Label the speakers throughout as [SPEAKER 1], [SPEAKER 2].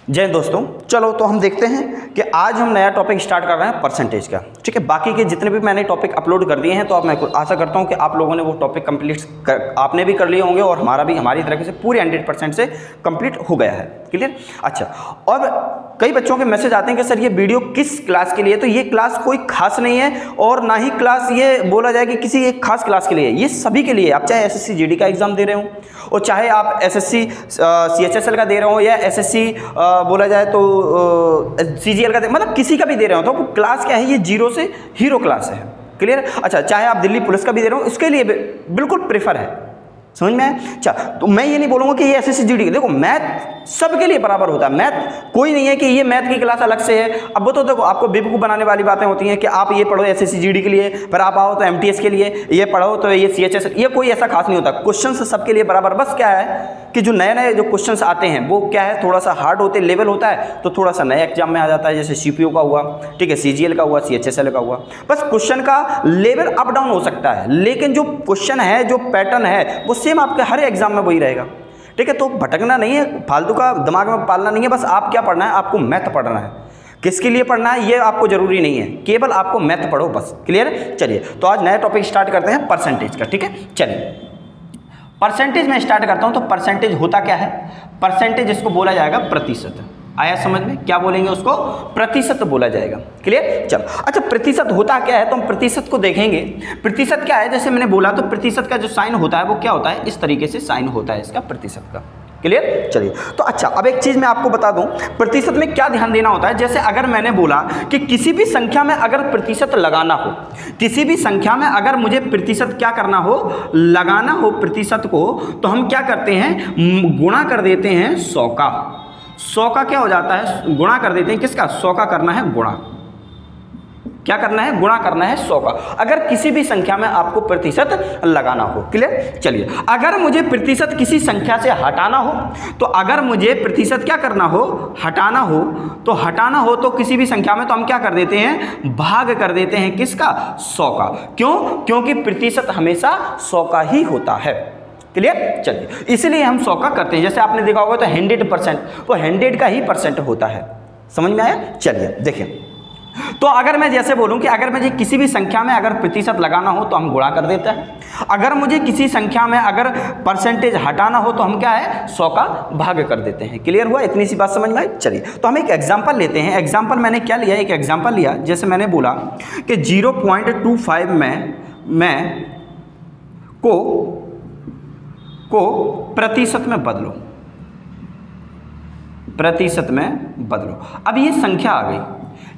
[SPEAKER 1] जय दोस्तों, चलो तो हम देखते हैं कि आज हम नया टॉपिक स्टार्ट कर रहे हैं परसेंटेज का। ठीक है, बाकी के जितने भी मैंने टॉपिक अपलोड कर दिए हैं तो अब मैं आशा करता हूं कि आप लोगों ने वो टॉपिक आपने भी कर लिए होंगे और हमारी तरफ से पूरे 100% से कंप्लीट हो गया है। क्लियर? अच्छा, और कई बच्चों के मैसेज आते हैं कि सर ये वीडियो किस क्लास के लिए? तो ये क्लास कोई खास नहीं है और ना ही क्लास ये बोला जाए कि किसी एक खास क्लास के लिए, ये सभी के लिए। आप चाहे एसएससी जीडी का एग्जाम दे रहे हो और चाहे आप एसएससी सीएचएसएल का दे रहे हो या एसएससी बोला जाए तो सीजीएल का मतलब किसी का भी दे रहे हो, तो क्लास क्या है? ये जीरो से हीरो क्लास है। क्लियर? अच्छा, चाहे आप दिल्ली पुलिस का भी दे रहे हो, इसके लिए बिल्कुल प्रेफर है। समझ में आया? अच्छा, तो मैं ये नहीं बोलूँगा कि ये एसएससी जीडी, देखो मैथ सबके लिए बराबर होता है। मैथ कोई नहीं है कि ये मैथ की क्लास अलग से है। अब वो तो देखो आपको बेवकूफ़ बनाने वाली बातें होती हैं कि आप ये पढ़ो एसएससी जीडी के लिए, फिर आप आओ तो एमटीएस के लिए, ये पढ़ो तो ये सीएचएस, ये कोई ऐसा खास नहीं होता। क्वेश्चन सबके लिए बराबर। बस क्या है कि जो नए नए जो क्वेश्चंस आते हैं वो क्या है, थोड़ा सा हार्ड होते लेवल होता है, तो थोड़ा सा नए एग्जाम में आ जाता है। जैसे सीपीओ का हुआ, ठीक है, सीजीएल का हुआ, सीएचएसएल का हुआ। बस क्वेश्चन का लेवल अप डाउन हो सकता है, लेकिन जो क्वेश्चन है, जो पैटर्न है, वो सेम आपके हर एग्जाम में वही रहेगा। ठीक है, तो भटकना नहीं है, फालतू का दिमाग में पालना नहीं है। बस आप क्या पढ़ना है? आपको मैथ पढ़ना है। किसके लिए पढ़ना है ये आपको जरूरी नहीं है, केवल आपको मैथ पढ़ो बस। क्लियर? चलिए, तो आज नया टॉपिक स्टार्ट करते हैं परसेंटेज का। ठीक है, चलिए परसेंटेज में स्टार्ट करता हूं। तो परसेंटेज होता क्या है? परसेंटेज इसको बोला जाएगा प्रतिशत। आया समझ में? क्या बोलेंगे उसको? प्रतिशत बोला जाएगा। क्लियर? चलो, अच्छा प्रतिशत होता क्या है तो हम प्रतिशत को देखेंगे। प्रतिशत क्या है? जैसे मैंने बोला तो प्रतिशत का जो साइन होता है वो क्या होता है? इस तरीके से साइन होता है इसका प्रतिशत का। क्लियर? चलिए, तो अच्छा अब एक चीज़ मैं आपको बता दूं, प्रतिशत में क्या ध्यान देना होता है। जैसे अगर मैंने बोला कि किसी भी संख्या में अगर प्रतिशत लगाना हो, किसी भी संख्या में अगर मुझे प्रतिशत क्या करना हो, लगाना हो प्रतिशत को, तो हम क्या करते हैं? गुणा कर देते हैं 100 का। 100 का क्या हो जाता है? गुणा कर देते हैं किसका? 100 का करना है गुणा। क्या करना है? गुणा करना है 100 का, अगर किसी भी संख्या में आपको प्रतिशत लगाना हो। क्लियर? चलिए, अगर मुझे प्रतिशत किसी संख्या से हटाना हो, तो अगर मुझे प्रतिशत क्या करना हो? हटाना हो, तो हटाना हो तो किसी भी संख्या में तो हम क्या कर देते हैं? भाग कर देते हैं किसका? 100 का। क्यों? क्योंकि प्रतिशत हमेशा 100 का ही होता है। क्लियर? चलिए, इसलिए हम 100 का करते हैं। जैसे आपने देखा होगा तो 100%, वो 100 का ही परसेंट होता है। समझ में आया? चलिए देखिए, तो अगर मैं जैसे बोलूं कि अगर मुझे किसी भी संख्या में अगर प्रतिशत लगाना हो तो हम गुणा कर देते हैं। अगर मुझे किसी संख्या में अगर परसेंटेज हटाना हो तो हम क्या है? 100 का भाग कर देते हैं। क्लियर हुआ? इतनी सी बात समझ में आई? चलिए, तो हम एक एग्जांपल लेते हैं। एग्जांपल मैंने क्या लिया? एक एग्जांपल लिया, जैसे मैंने बोला कि 0.25 में को प्रतिशत में बदलो, प्रतिशत में बदलो। अब ये संख्या आ गई,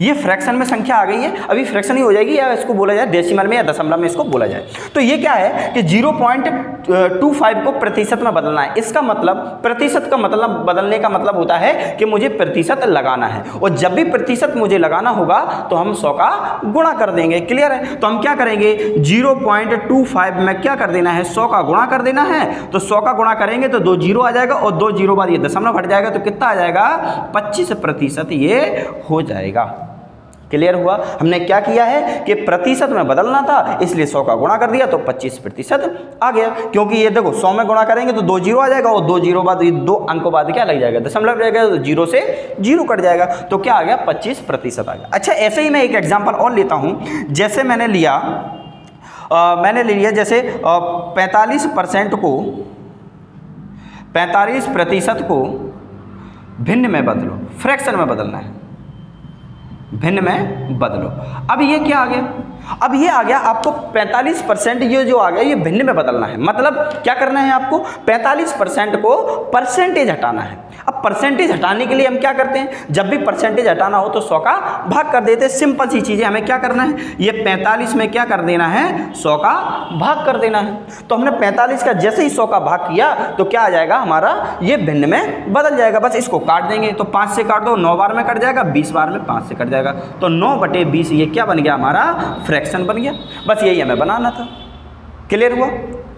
[SPEAKER 1] ये फ्रैक्शन में संख्या आ गई है, अभी फ्रैक्शन ही हो जाएगी, या इसको बोला जाए डेसिमल में या दशमलव में इसको बोला जाए। तो ये क्या है कि 0.25 को प्रतिशत में बदलना है। इसका मतलब प्रतिशत का मतलब, बदलने का मतलब होता है कि मुझे प्रतिशत लगाना है, और जब भी प्रतिशत मुझे लगाना होगा तो हम 100 का गुणा कर देंगे। क्लियर है? तो हम क्या करेंगे? 0.25 में क्या कर देना है? 100 का गुणा कर देना है। तो 100 का गुणा करेंगे तो 2 जीरो आ जाएगा, और 2 जीरो बाद ये दशमलव हट जाएगा, तो कितना आ जाएगा? 25% ये हो जाएगा। क्लियर हुआ? हमने क्या किया है कि प्रतिशत में बदलना था, इसलिए 100 का गुणा कर दिया तो 25% आ गया। क्योंकि ये देखो 100 में गुणा करेंगे तो 2 जीरो आ जाएगा, और 2 जीरो बाद 2 अंकों बाद क्या लग जाएगा? दशमलव रहेगा, तो 0 से 0 कट जाएगा, तो क्या आ गया? 25% आ गया। अच्छा, ऐसे ही मैं एक एग्जाम्पल और लेता हूँ। जैसे मैंने लिया जैसे 45% को भिन्न में बदलो, फ्रैक्शन में बदलना है, भिन्न में बदलो। अब ये क्या आ गया? अब ये आ गया आपको 45%, ये जो आ गया ये भिन्न में बदलना है। मतलब क्या करना है आपको? 45% को परसेंटेज हटाना है। अब परसेंटेज हटाने के लिए हम क्या करते हैं? जब भी परसेंटेज हटाना हो तो 100 का भाग कर देते हैं। सिंपल सी चीज़ें। हमें क्या करना है? ये 45 में क्या कर देना है? 100 का भाग कर देना है। तो हमने 45 का जैसे ही 100 का भाग किया तो क्या आ जाएगा हमारा? ये भिन्न में बदल जाएगा। बस इसको काट देंगे, तो 5 से काट दो, 9 बार में कट जाएगा, 20 बार में 5 से कट जाएगा, तो 9/20 ये क्या बन गया? हमारा फ्रैक्शन बन गया। बस यही हमें बनाना था। क्लियर हुआ?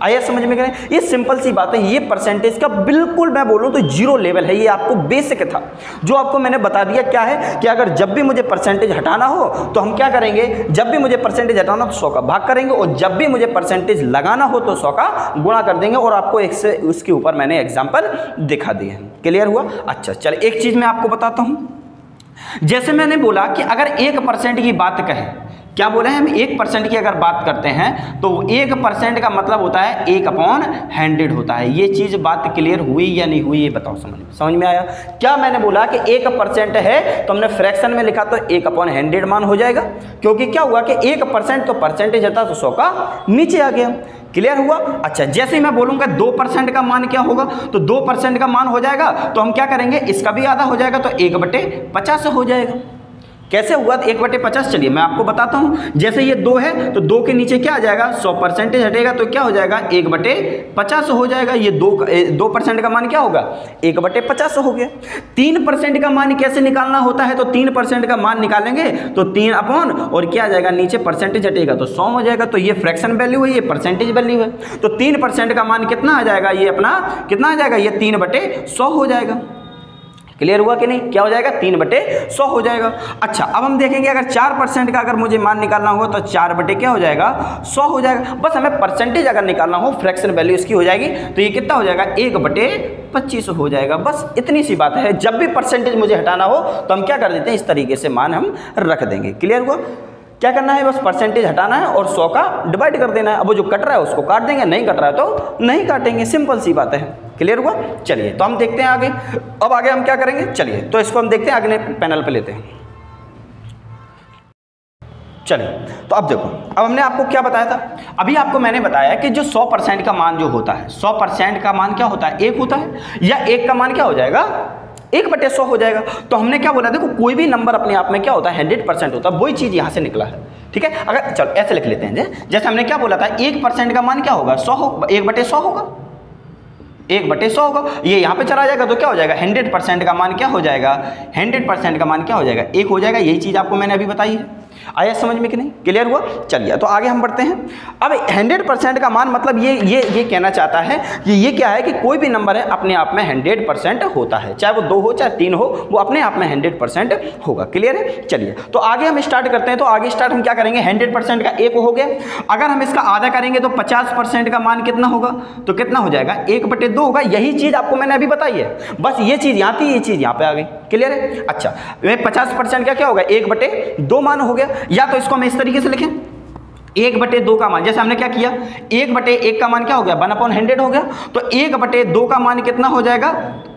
[SPEAKER 1] आया समझ में? करें, ये सिंपल सी बात है। ये परसेंटेज का बिल्कुल मैं बोलूं तो जीरो लेवल है, ये आपको बेसिक था जो आपको मैंने बता दिया। क्या है कि अगर जब भी मुझे परसेंटेज हटाना हो तो हम क्या करेंगे, जब भी मुझे परसेंटेज हटाना हो तो 100 का भाग करेंगे, और जब भी मुझे परसेंटेज लगाना हो तो 100 का गुणा कर देंगे। और आपको एक से उसके ऊपर मैंने एग्जाम्पल दिखा दिए हैं। क्लियर हुआ? अच्छा चलिए, एक चीज मैं आपको बताता हूं। जैसे मैंने बोला कि अगर 1% की बात कहें, क्या बोले हैं हम, 1% की अगर बात करते हैं तो 1% का मतलब होता है 1/100 होता है। ये चीज बात क्लियर हुई या नहीं हुई, ये बताओ। समझ में आया? क्या मैंने बोला कि 1% है तो हमने फ्रैक्शन में लिखा तो 1/100 मान हो जाएगा, क्योंकि क्या हुआ कि 1% तो परसेंटेज था तो 100 का नीचे आ गया। क्लियर हुआ? अच्छा, जैसे ही मैं बोलूंगा 2% का मान क्या होगा, तो 2% का मान हो जाएगा तो हम क्या करेंगे, इसका भी आधा हो जाएगा तो 1/50 हो जाएगा। कैसे हुआ 1/50? चलिए मैं आपको बताता हूं। जैसे ये 2 है तो 2 के नीचे क्या आ जाएगा, 100% हटेगा तो क्या हो जाएगा, 1/50 हो जाएगा। ये 2% का मान क्या होगा, 1/50 हो गया। 3% का मान कैसे निकालना होता है, तो 3% का मान निकालेंगे तो 3 अपॉन और क्या आ जाएगा, नीचे परसेंटेज हटेगा तो 100 हो जाएगा। तो ये फ्रैक्शन वैल्यू है, ये परसेंटेज वैल्यू है। तो 3% का मान कितना आ जाएगा, ये अपना कितना आ जाएगा, ये 3/100 हो जाएगा। क्लियर हुआ कि नहीं? क्या हो जाएगा, 3/100 हो जाएगा। अच्छा, अब हम देखेंगे अगर 4% का अगर मुझे मान निकालना होगा तो 4 क्या हो जाएगा, 100 हो जाएगा। बस हमें परसेंटेज अगर निकालना हो, फ्रैक्शन वैल्यू इसकी हो जाएगी तो ये कितना हो जाएगा, 1/25 हो जाएगा। बस इतनी सी बात है। जब भी परसेंटेज मुझे हटाना हो तो हम क्या कर देते हैं, इस तरीके से मान हम रख देंगे। क्लियर हुआ? क्या करना है, बस परसेंटेज हटाना है और 100 का डिवाइड कर देना है। अब वो जो कट रहा है उसको काट देंगे, नहीं कट रहा है तो नहीं काटेंगे। सिंपल सी बात है। क्लियर हुआ? चलिए तो हम देखते हैं आगे। अब आगे हम क्या करेंगे, चलिए तो इसको हम देखते हैं, अगले पैनल पे लेते हैं। चलिए तो अब देखो, अब हमने आपको क्या बताया था, अभी आपको मैंने बताया कि जो 100% का मान जो होता है, 100% का मान क्या होता है, 1 होता है, या 1 का मान क्या हो जाएगा, 1/100 हो जाएगा। तो हमने क्या बोला, देखो कोई भी नंबर अपने आप में क्या होता है, 100% होता है। वही चीज़ यहाँ से निकला है। ठीक है, अगर चलो ऐसे लिख लेते हैं, जैसे हमने क्या बोला था, 1% का मान क्या होगा, 1/100 होगा, 1/100 होगा। ये यहाँ पे चला जाएगा तो क्या हो जाएगा, 100% का मान क्या हो जाएगा, 100% का मान क्या हो जाएगा, 1 हो जाएगा। यही चीज़ आपको मैंने अभी बताई है। आया समझ में कि नहीं? क्लियर हुआ? चलिए तो आगे हम बढ़ते हैं। अब 100% का मान मतलब ये कहना चाहता है कि ये क्या है कि कोई भी नंबर है अपने आप में 100% होता है, चाहे वो 2 हो चाहे 3 हो, वो अपने आप में 100% होगा। क्लियर है? चलिए तो आगे हम स्टार्ट करते हैं। तो आगे स्टार्ट हम क्या करेंगे, 100% का 1 हो गया। अगर हम इसका आधा करेंगे तो 50% का मान कितना होगा, तो कितना हो जाएगा, 1/2 होगा। यही चीज़ आपको मैंने अभी बताई है, बस ये चीज़ यहाँ थी, ये चीज़ यहाँ पे आ गई। क्लियर है? अच्छा, 50% का क्या होगा, 1/2 मान हो गया। या तो इसको हम इस तरीके से लिखें, 1/2 का मान, जैसे हमने क्या किया, 1/1 का मान क्या हो गया, 1/100 हो गया। तो 1/2 का मान कितना हो जाएगा,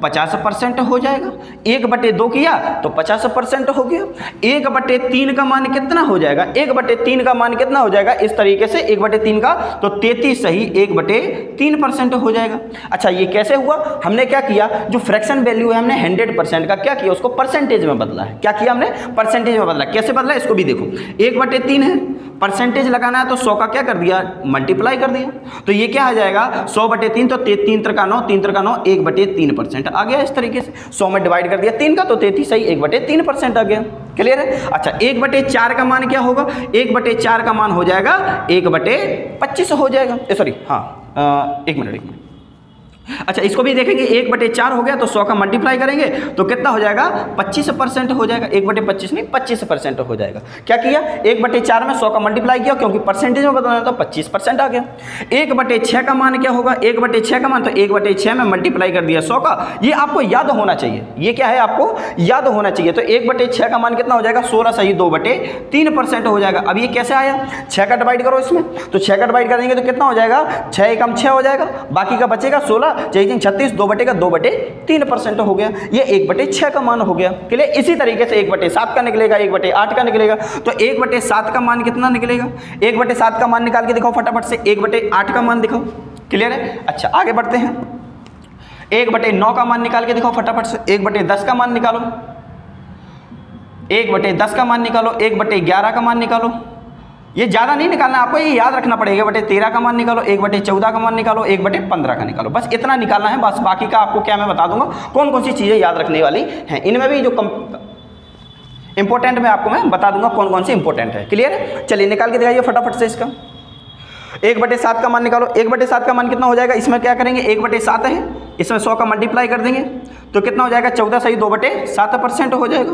[SPEAKER 1] 50% हो जाएगा। 1/2 किया तो 50% हो गया। 1/3 का मान कितना हो जाएगा, 1/3 का मान कितना हो जाएगा, इस तरीके से 1/3 का तो 33 सही 1/3% हो जाएगा। अच्छा, ये कैसे हुआ, हमने क्या किया, जो फ्रैक्शन वैल्यू है हमने 100% का क्या किया, उसको परसेंटेज में बदला है। क्या किया हमने, परसेंटेज में बदला। कैसे बदला, इसको भी देखो, 1/3 है, परसेंटेज लगाना है तो 100 का क्या कर दिया, मल्टीप्लाई कर दिया। तो ये क्या आ जाएगा, 100/3 तो 3 3 9, 3 3 9, 1/3% आ गया। इस तरीके से 100 में डिवाइड कर दिया 3 का तो 33 सही 1/3% आ गया। क्लियर है? अच्छा, 1/4 का मान क्या होगा, 1/4 का मान हो जाएगा 1/25 हो जाएगा। सॉरी, हाँ, एक मिनट। अच्छा, इसको भी देखेंगे, 1/4 हो गया तो 100 का मल्टीप्लाई करेंगे तो कितना हो जाएगा, 25% हो जाएगा। 1/25 नहीं, 25% हो जाएगा। क्या किया, 1/4 में 100 का मल्टीप्लाई किया, क्योंकि परसेंटेज में बदलना तो 25% आ गया। 1/6 का मान क्या होगा, 1/6 का मान तो 1/6 में मल्टीप्लाई कर दिया 100 का। ये आपको याद होना चाहिए, ये क्या है, आपको याद होना चाहिए। तो 1/6 का मान कितना हो जाएगा, 16 सही 2/3% हो जाएगा। अब ये कैसे आया, 6 का डिवाइड करो इसमें, तो 6 का डिवाइड करेंगे तो कितना हो जाएगा, 6 एकम 6 हो जाएगा, बाकी का बचेगा 16, 36, 2/3% हो गया। ये 1/6 का मान हो गया। क्लियर? इसी तरीके से 1/7 का निकलेगा, 1/8 का निकलेगा। तो 1/7 का मान कितना निकलेगा, 1/7 का मान निकाल के दिखाओ फटाफट से, 1/8 का मान दिखाओ। क्लियर है? अच्छा, आगे बढ़ते हैं। 1/9 का मान निकाल के दिखाओ फटाफट से, 1/10 का मान निकालो, 1/10 का मान निकालो, 1/11 का मान निकालो। ये ज़्यादा नहीं निकालना, आपको ये याद रखना पड़ेगा। 1/13 का मान निकालो, 1/14 का मान निकालो, 1/15 का निकालो। बस इतना निकालना है, बस बाकी का आपको क्या मैं बता दूंगा कौन कौन सी चीज़ें याद रखने वाली हैं। इनमें भी जो इंपॉर्टेंट में आपको मैं बता दूंगा कौन कौन सी इंपॉर्टेंट है। क्लियर है? चलिए निकाल के दिखाइए फटाफट से इसका। 1/7 का मान निकालो। 1/7 का मान कितना हो जाएगा, इसमें क्या करेंगे, 1/7 है, इसमें 100 का मल्टीप्लाई कर देंगे तो कितना हो जाएगा, 14 सही 2/7% हो जाएगा।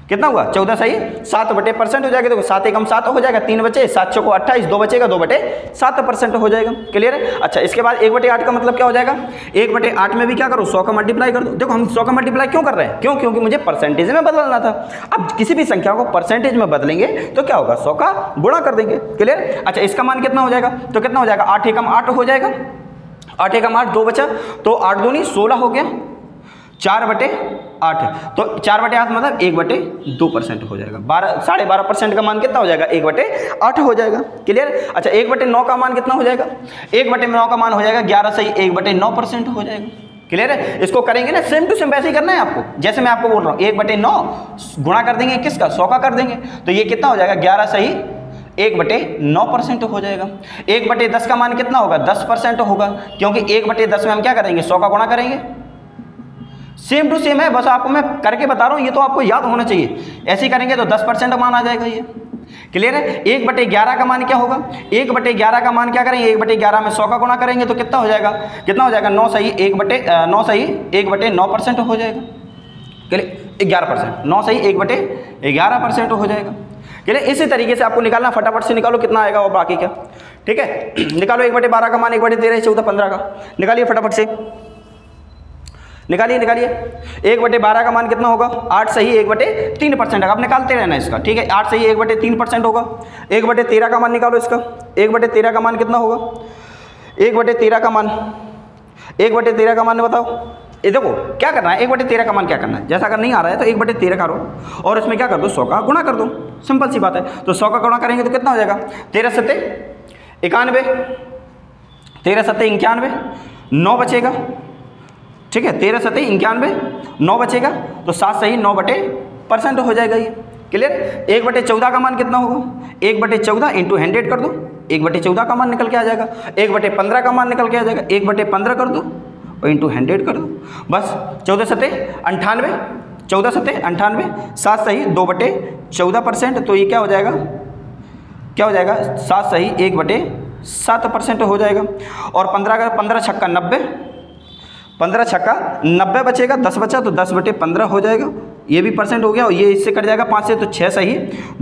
[SPEAKER 1] कितना हुआ, 14 सही 7/% हो जाएगा। देखो 7 एकम 7 हो जाएगा, 3 बचे, 7 चौको 28, 2 बचेगा, 2/7% हो जाएगा। क्लियर है। अच्छा इसके बाद 1/8 का मतलब क्या हो जाएगा, 1/8 में भी क्या करो, 100 का मल्टीप्लाई कर दो। देखो हम 100 का मल्टीप्लाई क्यों कर रहे हैं, क्यों, क्योंकि मुझे परसेंटेज में बदलना था। अब किसी भी संख्या को परसेंटेज में बदलेंगे तो क्या होगा, 100 का गुणा कर देंगे। क्लियर। अच्छा इसका मान कितना हो जाएगा, तो कितना हो जाएगा, 8 एकम 8 हो जाएगा, 8 एकम 8, 2 बचा, तो 8 दूनी 16 हो गया, 4/8, तो 4/8 मतलब 1/2% हो जाएगा। 12.5% का मान कितना हो जाएगा, 1/8 हो जाएगा। क्लियर। अच्छा 1/9 का मान कितना हो जाएगा, 1/9 का मान हो जाएगा 11 सही 1/9% हो जाएगा। क्लियर है। इसको करेंगे ना सेम टू सेम वैसे ही करना है आपको, जैसे मैं आपको बोल रहा हूँ 1/9 गुणा कर देंगे किसका, 100 का कर देंगे, तो ये कितना हो जाएगा, 11 सही 1/9% हो जाएगा। 1/10 का मान कितना होगा, 10% होगा, क्योंकि 1/10 में हम क्या करेंगे, 100 का गुणा करेंगे। सेम टू सेम है, बस आपको मैं करके बता रहा हूँ, ये तो आपको याद होना चाहिए। ऐसे ही करेंगे तो 10% मान आ जाएगा ये। क्लियर है। 1/11 का मान क्या होगा, 1/11 का मान क्या करेंगे, 1/11 में 100 का गुणा करेंगे तो कितना हो जाएगा, कितना हो जाएगा, 9 सही 1/9% हो जाएगा। क्लियर। 11%, 9 सही 1/11% हो जाएगा। क्लियर। इसी तरीके से आपको निकालना, फटाफट से निकालो कितना आएगा और बाकी क्या। ठीक है। निकालो 1/12 का मान, 1/13, 14, 15 का निकालिए फटाफट से, निकालिए निकालिए। 1/12 का मान कितना होगा, 8 सही 1/3%। आप निकालते रहना इसका। ठीक है। 8 सही 1/3% होगा। 1/13 का मान निकालो इसका। 1/13 का मान कितना होगा, 1/13 का मान, 1/13 का मान बताओ। ये देखो क्या करना है, 1/13 का मान क्या करना है, जैसा अगर नहीं आ रहा है तो 1/13 करो और इसमें क्या कर दो, 100 का गुणा कर दो। सिंपल सी बात है। तो 100 का गुणा करेंगे तो कितना हो जाएगा, 13 सत्ते 91, 13 सत्ते 91, 9 बचेगा। ठीक है। 13 सत्ते 91, 9 बचेगा, तो 7 सही 9% हो जाएगा ये। क्लियर। 1/14 का मान कितना होगा, 1/14 इंटू 100 कर दो, 1/14 का मान निकल के आ जाएगा। 1/15 का मान निकल के आ जाएगा, 1/15 कर दो और इंटू 100 कर दो, बस। 14 सत्ते 98, 14 सत्ते 98, 7 सही 2/14%, तो ये क्या हो जाएगा, क्या हो जाएगा, 7 सही 1/7% हो जाएगा। और 15 छक्का 90, 15 छक्का 90 बचेगा, 10 बचा तो 10/15 हो जाएगा। ये भी परसेंट हो गया और ये इससे कट जाएगा 5 से, तो 6 सही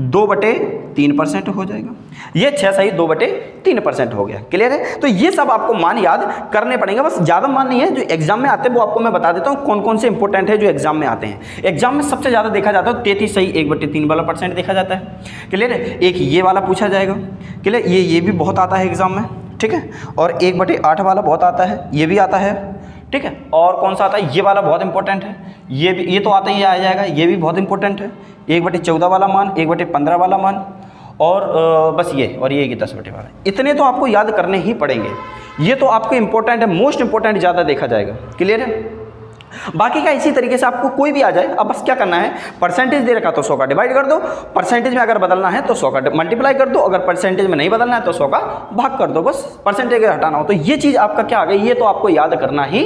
[SPEAKER 1] 2/3% हो जाएगा। ये 6 सही 2/3% हो गया। क्लियर है। तो ये सब आपको मान याद करने पड़ेंगे, बस ज़्यादा मान नहीं है, जो एग्जाम में आते हैं वो आपको मैं बता देता हूँ कौन कौन से इंपॉर्टेंट है जो एग्जाम में आते हैं। एग्जाम में सबसे ज़्यादा देखा जाता है 33 सही 1/3 वाला % देखा जाता है। क्लियर है। एक ये वाला पूछा जाएगा। क्लियर। ये भी बहुत आता है एग्जाम में। ठीक है। और 1/8 वाला बहुत आता है, ये भी आता है। ठीक है। और कौन सा आता है, ये वाला बहुत इंपॉर्टेंट है, ये भी, ये तो आता ही आ जाएगा, ये भी बहुत इंपॉर्टेंट है। 1/14 वाला मान, 1/15 वाला मान, और बस ये, और ये 10/12। इतने तो आपको याद करने ही पड़ेंगे। ये तो आपको इंपॉर्टेंट है, मोस्ट इंपॉर्टेंट ज़्यादा देखा जाएगा। क्लियर है। बाकी का इसी तरीके से आपको कोई भी आ जाए, अब बस क्या करना है, परसेंटेज दे रखा तो 100 का डिवाइड कर दो, परसेंटेज में अगर बदलना है तो 100 का मल्टीप्लाई कर दो, अगर परसेंटेज में नहीं बदलना है तो 100 का भाग कर दो, बस परसेंटेज हटाना हो। तो ये चीज़ आपका क्या आ गई, ये तो आपको याद करना ही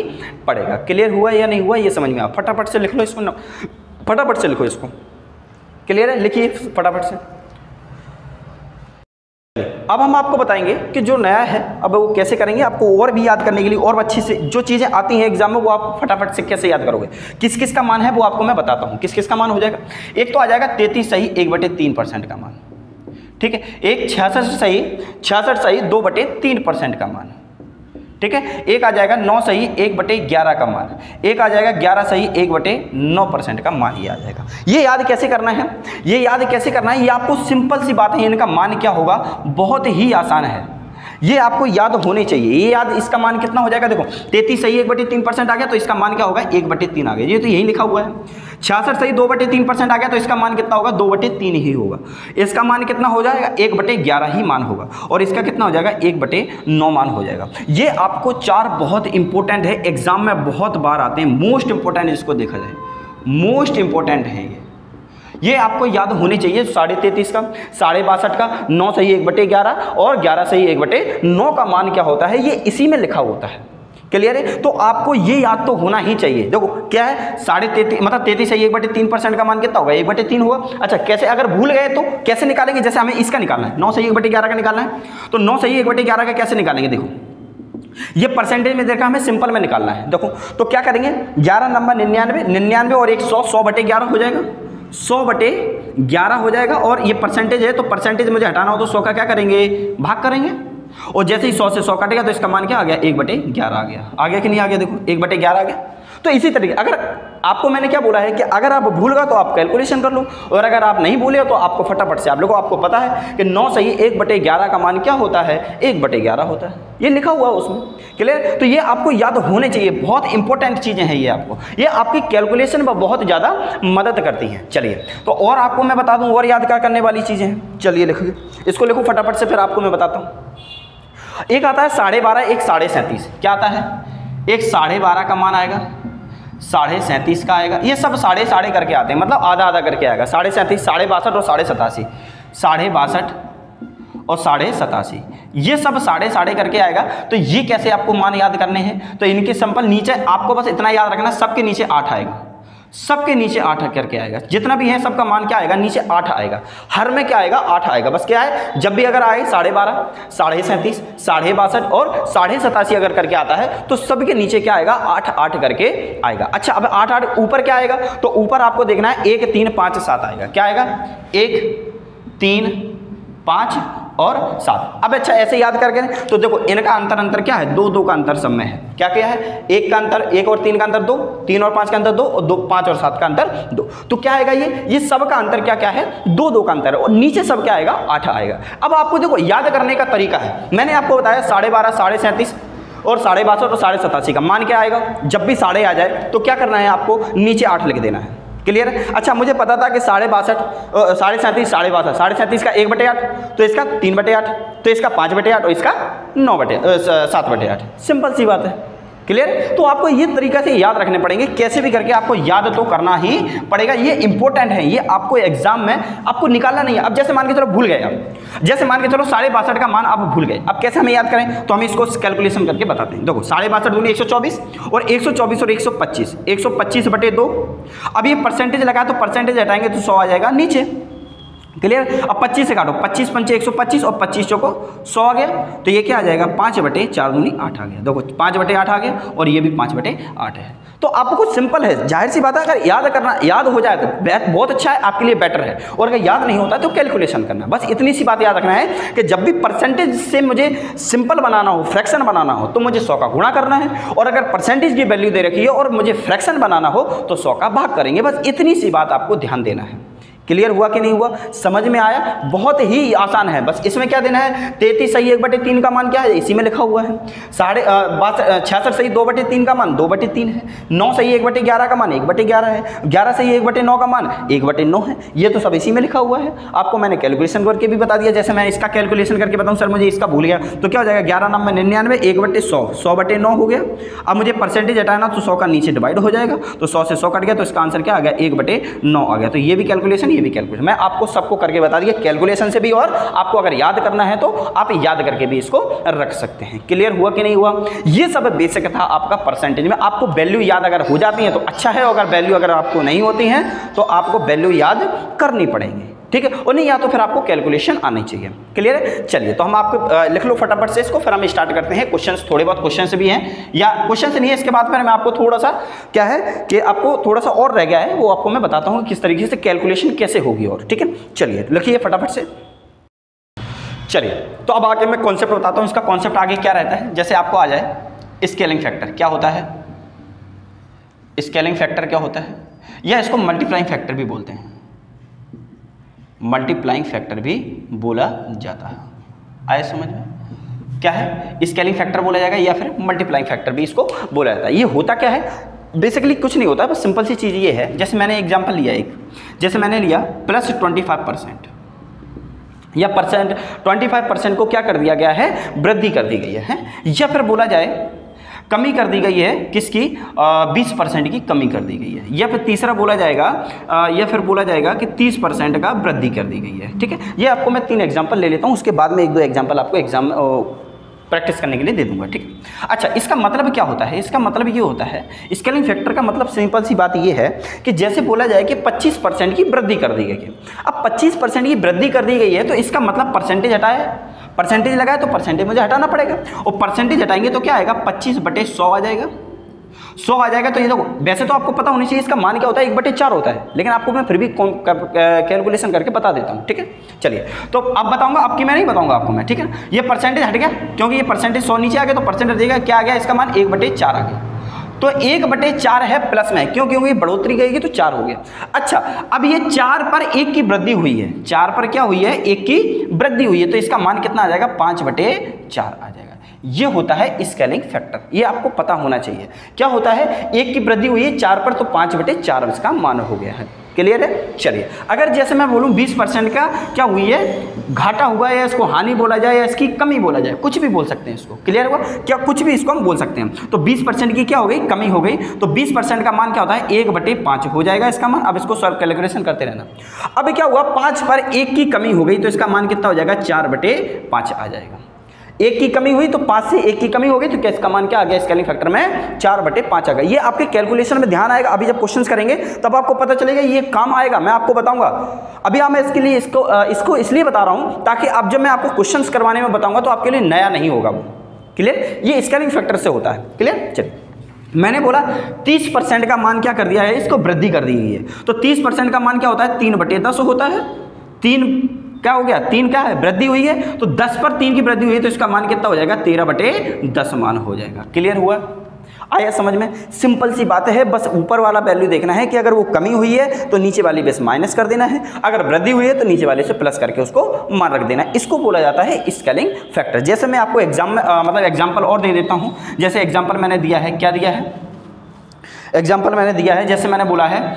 [SPEAKER 1] पड़ेगा। क्लियर हुआ या नहीं हुआ ये समझ में आ, फटाफट से लिख लो इसको, फटाफट से लिखो इसको। क्लियर है। लिखिए फटाफट से। अब हम आपको बताएंगे कि जो नया है अब वो कैसे करेंगे, आपको और भी याद करने के लिए और अच्छी से जो चीज़ें आती हैं एग्जाम में वो आप फटाफट से कैसे याद करोगे, किस किस का मान है वो आपको मैं बताता हूँ। किस किस का मान हो जाएगा, एक तो आ जाएगा 33 सही 1/3% का मान। ठीक है। एक 66 सही 2/3% का मान। ठीक है। एक आ जाएगा 9 सही 1/11 का मान। एक आ जाएगा 11 सही 1/9% का मान ही आ जाएगा। ये याद कैसे करना है, ये याद कैसे करना है, ये आपको सिंपल सी बात है, इनका मान क्या होगा बहुत ही आसान है, ये आपको याद होने चाहिए। ये याद, इसका मान कितना हो जाएगा, देखो 33 सही 1/3% आ गया तो इसका मान क्या होगा 1/3 आ गया, ये तो यही लिखा हुआ है। 66 सही 2/3% आ गया तो इसका मान कितना होगा 2/3 ही होगा। इसका मान कितना हो जाएगा 1/11 ही मान होगा, और इसका कितना हो जाएगा 1/9 मान हो जाएगा। ये आपको 4 बहुत इंपॉर्टेंट है, एग्जाम में बहुत बार आते हैं, मोस्ट इंपॉर्टेंट इसको देखा जाए, मोस्ट इंपॉर्टेंट है ये आपको याद होनी चाहिए। 33.5 का, 62.5 का, 9 सही 1/11 और 11 सही 1/9 का मान क्या होता है, ये इसी में लिखा होता है। क्लियर है? तो आपको ये याद तो होना ही चाहिए। देखो क्या है 33.5 मतलब 33 है 1/3% का मान कितना होगा 1/3 हुआ। अच्छा कैसे अगर भूल गए तो कैसे निकालेंगे, जैसे हमें इसका निकालना है 9 से 1/11 का निकालना है, तो 9 से 1/11 का कैसे निकालेंगे, देखो ये परसेंटेज में देखा हमें सिंपल में निकालना है। देखो तो क्या करेंगे 11 नंबर 99 और 100 हो जाएगा 100/11 हो जाएगा। और ये परसेंटेज है तो परसेंटेज मुझे हटाना हो तो 100 का क्या करेंगे भाग करेंगे, और जैसे ही 100 से 100 कटेगा तो इसका मान क्या आ गया 1/11 आ गया कि नहीं आ गया, देखो 1/11 आ गया। तो इसी तरीके अगर आपको मैंने क्या बोला है कि अगर आप भूल गए तो आप कैलकुलेशन कर लो, और अगर आप नहीं भूले तो आपको फटाफट से आप लोगों को आपको पता है कि 9 सही 1/11 का मान क्या होता है 1/11 होता है, ये लिखा हुआ है उसमें। क्लियर? तो ये आपको याद होने चाहिए, बहुत इंपॉर्टेंट चीज़ें हैं ये आपकी कैलकुलेशन में बहुत ज़्यादा मदद करती हैं। चलिए तो और आपको मैं बता दूँ और याद क्या करने वाली चीज़ें हैं, चलिए लिखिए इसको, लिखो फटाफट से फिर आपको मैं बताता हूँ। एक आता है 12.5 एक 37.5, क्या आता है एक 12.5 का मान आएगा 37.5 का आएगा, ये सब साढ़े करके आते हैं मतलब आधा आधा करके आएगा 37.5 62 और 87.5 62 और 87.5 ये सब साढ़े करके आएगा। तो ये कैसे आपको मान याद करने हैं, तो इनके सिंपल नीचे आपको बस इतना याद रखना सबके नीचे 8 आएगा, सबके नीचे 8 करके आएगा, जितना भी है सबका मान क्या आएगा नीचे 8 आएगा, हर में क्या आएगा 8 आएगा। बस क्या है जब भी अगर आए 12.5 37.5 62 और 87.5 अगर करके आता है तो सबके नीचे क्या आएगा 8 करके आएगा। अच्छा अब 8 ऊपर क्या आएगा, तो ऊपर आपको देखना है 1 3 5 7 आएगा, क्या आएगा 1 3 5 और 7। अब अच्छा ऐसे याद करके तो देखो इनका अंतर क्या है 2 का अंतर सब में है, क्या है 1 का अंतर 1 और 3 का अंतर 2, 3 और 5 का अंतर 2 और 2 5 और 7 का अंतर 2। तो क्या आएगा ये सब का अंतर क्या है 2 का अंतर है, और नीचे सब क्या आएगा 8 आएगा। अब आपको देखो याद करने का तरीका है, मैंने आपको बताया 12.5 37.5 और 62 और 87.5 का मान क्या आएगा, जब भी साढ़े आ जाए तो क्या करना है आपको नीचे 8 लिख देना है। क्लियर? अच्छा मुझे पता था कि 62 37.5 37.5 का 1/8 तो इसका 3/8 तो इसका 5/8 और इसका 7/8, सिंपल सी बात है। क्लियर? तो आपको ये तरीका से याद रखने पड़ेंगे, कैसे भी करके आपको याद तो करना ही पड़ेगा, ये इंपॉर्टेंट है, ये आपको एग्जाम में आपको निकालना नहीं है। अब जैसे मान के चलो भूल गए आप, जैसे मान के चलो 62 का मान आप भूल गए, अब कैसे हमें याद करें, तो हम इसको कैलकुलेशन करके बताते हैं। देखो 62 दूनी 124 और 124 और 125 125/2। अब ये परसेंटेज लगाया तो परसेंटेज हटाएंगे तो 100 आ जाएगा नीचे। क्लियर? अब 25 से काटो, 25 पंचे 125 और 25 चौको 100 आ गया, तो ये क्या आ जाएगा 5/4 दूनी 8 आ गया। देखो 5/8 आ गया और ये भी 5/8 है। तो आपको सिंपल है, जाहिर सी बात है, अगर याद हो जाए तो बहुत अच्छा है, आपके लिए बेटर है, और अगर याद नहीं होता तो कैलकुलेशन करना। बस इतनी सी बात याद रखना है कि जब भी परसेंटेज से मुझे सिंपल बनाना हो, फ्रैक्शन बनाना हो, तो मुझे 100 का गुणा करना है, और अगर परसेंटेज की वैल्यू दे रखी है और मुझे फ्रैक्शन बनाना हो तो 100 का भाग करेंगे। बस इतनी सी बात आपको ध्यान देना है। क्लियर हुआ कि नहीं हुआ, समझ में आया? बहुत ही आसान है, बस इसमें क्या देना है 33 सही 1/3 का मान क्या है इसी में लिखा हुआ है, 66 सही 2/3 का मान 2/3 है, 9 सही 1/11 का मान 1/11 है, 11 सही 1/9 का मान 1/9 है, ये तो सब इसी में लिखा हुआ है। आपको मैंने कैलकुलेशन करके भी बता दिया, जैसे मैं इसका कैलकुलेशन करके बताऊँ सर मुझे इसका भूल गया तो क्या हो जाएगा 11 9 99 1/100 100/9 हो गया। अब मुझे परसेंटेज हटाना तो 100 का नीचे डिवाइड हो जाएगा, तो 100 से 100 कट गया तो इसका आंसर क्या आ गया 1/9 आ गया। तो ये भी कैलकुलेशन ये भी कैलकुलेशन मैं आपको सबको करके बता दिया, कैलकुलेशन से भी, और आपको अगर याद करना है तो आप याद करके भी इसको रख सकते हैं। क्लियर हुआ कि नहीं हुआ? ये सब बेसिक था आपका परसेंटेज में। आपको वैल्यू याद अगर हो जाती है तो अच्छा है, अगर वैल्यू अगर आपको नहीं होती है तो आपको वैल्यू याद करनी पड़ेगी, ठीक है, और नहीं या तो फिर आपको कैलकुलेशन आनी चाहिए। क्लियर है? चलिए तो हम आपको लिख लो फटाफट से इसको, फिर हम स्टार्ट करते हैं। क्वेश्चंस थोड़े बहुत क्वेश्चंस भी हैं, या क्वेश्चंस नहीं है इसके बाद फिर मैं आपको थोड़ा सा क्या है कि आपको थोड़ा सा और रह गया है, वो आपको मैं बताता हूँ किस तरीके से कैलकुलेशन कैसे होगी और, ठीक है। चलिए लिखिए फटाफट से। चलिए तो अब आगे मैं कॉन्सेप्ट बताता हूँ, इसका कॉन्सेप्ट आगे क्या रहता है। जैसे आपको आ जाए स्केलिंग फैक्टर क्या होता है, स्केलिंग फैक्टर क्या होता है, या इसको मल्टीप्लाइंग फैक्टर भी बोलते हैं, मल्टीप्लाइंग फैक्टर भी बोला जाता है। आए समझ में? क्या है स्केलिंग फैक्टर बोला जाएगा या फिर मल्टीप्लाइंग फैक्टर भी इसको बोला जाता है। ये होता क्या है, बेसिकली कुछ नहीं होता, बस सिंपल सी चीज़ ये है, जैसे मैंने एग्जांपल लिया एक, जैसे मैंने लिया +25% या 25% को क्या कर दिया गया है, वृद्धि कर दी गई है, या फिर बोला जाए कमी कर दी गई है, किसकी 20% की कमी कर दी गई है, या फिर तीसरा बोला जाएगा या फिर बोला जाएगा कि 30% का वृद्धि कर दी गई है, ठीक है। ये आपको मैं 3 एग्जांपल ले लेता हूँ, उसके बाद में 1-2 एग्जांपल आपको प्रैक्टिस करने के लिए दे दूंगा, ठीक है। अच्छा, इसका मतलब क्या होता है? इसका मतलब ये होता है, स्केलिंग फैक्टर का मतलब सिंपल सी बात ये है कि जैसे बोला जाए कि 25% की वृद्धि कर दी गई है। अब 25% की वृद्धि कर दी गई है तो इसका मतलब परसेंटेज हटाया, परसेंटेज लगाया तो परसेंटेज मुझे हटाना पड़ेगा, और परसेंटेज हटाएंगे तो क्या आएगा, 25/100 आ जाएगा। 100 आ जाएगा। तो ये देखो, वैसे तो आपको पता होनी चाहिए इसका मान क्या होता है, 1/4 होता है, लेकिन आपको मैं फिर भी कैलकुलेशन करके बता देता हूँ, ठीक है। चलिए, तो अब बताऊंगा, आपकी मैं नहीं बताऊंगा आपको मैं, ठीक है। ये परसेंटेज हट गया, क्योंकि ये परसेंटेज 100 नीचे आ गया, तो परसेंटेज देगा क्या आ गया, इसका मान 1/4 आ गया। तो 1/4 है प्लस में, क्योंकि बढ़ोतरी गई तो 4 हो गया। अच्छा, अब ये 4 पर 1 की वृद्धि हुई है, 4 पर क्या हुई है, 1 की वृद्धि हुई है, तो इसका मान कितना आ जाएगा, 5/4 आ जाएगा। ये होता है स्केलिंग फैक्टर, ये आपको पता होना चाहिए। क्या होता है, 1 की वृद्धि हुई है 4 पर, तो 5/4 इसका मान हो गया है। क्लियर है। चलिए, अगर जैसे मैं बोलूं 20% का क्या हुई है, घाटा हुआ है, या इसको हानि बोला जाए या इसकी कमी बोला जाए, कुछ भी बोल सकते हैं इसको। क्लियर हुआ, क्या कुछ भी इसको हम बोल सकते हैं। तो 20% की क्या हो गई, कमी हो गई, तो 20% का मान क्या होता है, 1/5 हो जाएगा इसका मान। अब इसको सॉल्व कैलकुलेशन करते रहना। अब क्या हुआ, 5 पर 1 की कमी हो गई, तो इसका मान कितना हो जाएगा, 4/5 आ जाएगा। 1 की कमी हुई तो 5 से 1 की कमी हो गई, तो इसका मान क्या आ गया, स्केलिंग फैक्टर में 4/5 आ गया। ये आपके कैलकुलेशन में ध्यान आएगा, अभी जब क्वेश्चंस करेंगे तब आपको पता चलेगा, ये काम आएगा, मैं आपको बताऊंगा। अभी मैं इसके लिए इसको इसलिए बता रहा हूं ताकि अब जब मैं आपको क्वेश्चंस करवाने में बताऊंगा तो आपके लिए नया नहीं होगा वो। क्लियर, ये स्केलिंग फैक्टर से होता है। क्लियर। चलिए, मैंने बोला 30% का मान क्या कर दिया है, इसको वृद्धि कर दी गई है। तो 30% का मान क्या होता है, 3/10 होता है। 3 क्या हो गया, 3 क्या है, वृद्धि हुई है, तो 10 पर 3 की वृद्धि हुई है, तो इसका मान कितना हो जाएगा, 13/10 मान हो जाएगा। क्लियर हुआ, आया समझ में। सिंपल सी बात है, बस ऊपर वाला वैल्यू देखना है कि अगर वो कमी हुई है तो नीचे वाली बेस माइनस कर देना है, अगर वृद्धि हुई है तो नीचे वाले से प्लस करके उसको मान रख देना है। इसको बोला जाता है स्केलिंग फैक्टर। जैसे मैं आपको एग्जाम्पल और दे देता हूँ। जैसे एग्जाम्पल मैंने दिया है, क्या दिया है, एग्जाम्पल मैंने दिया है, जैसे मैंने बोला है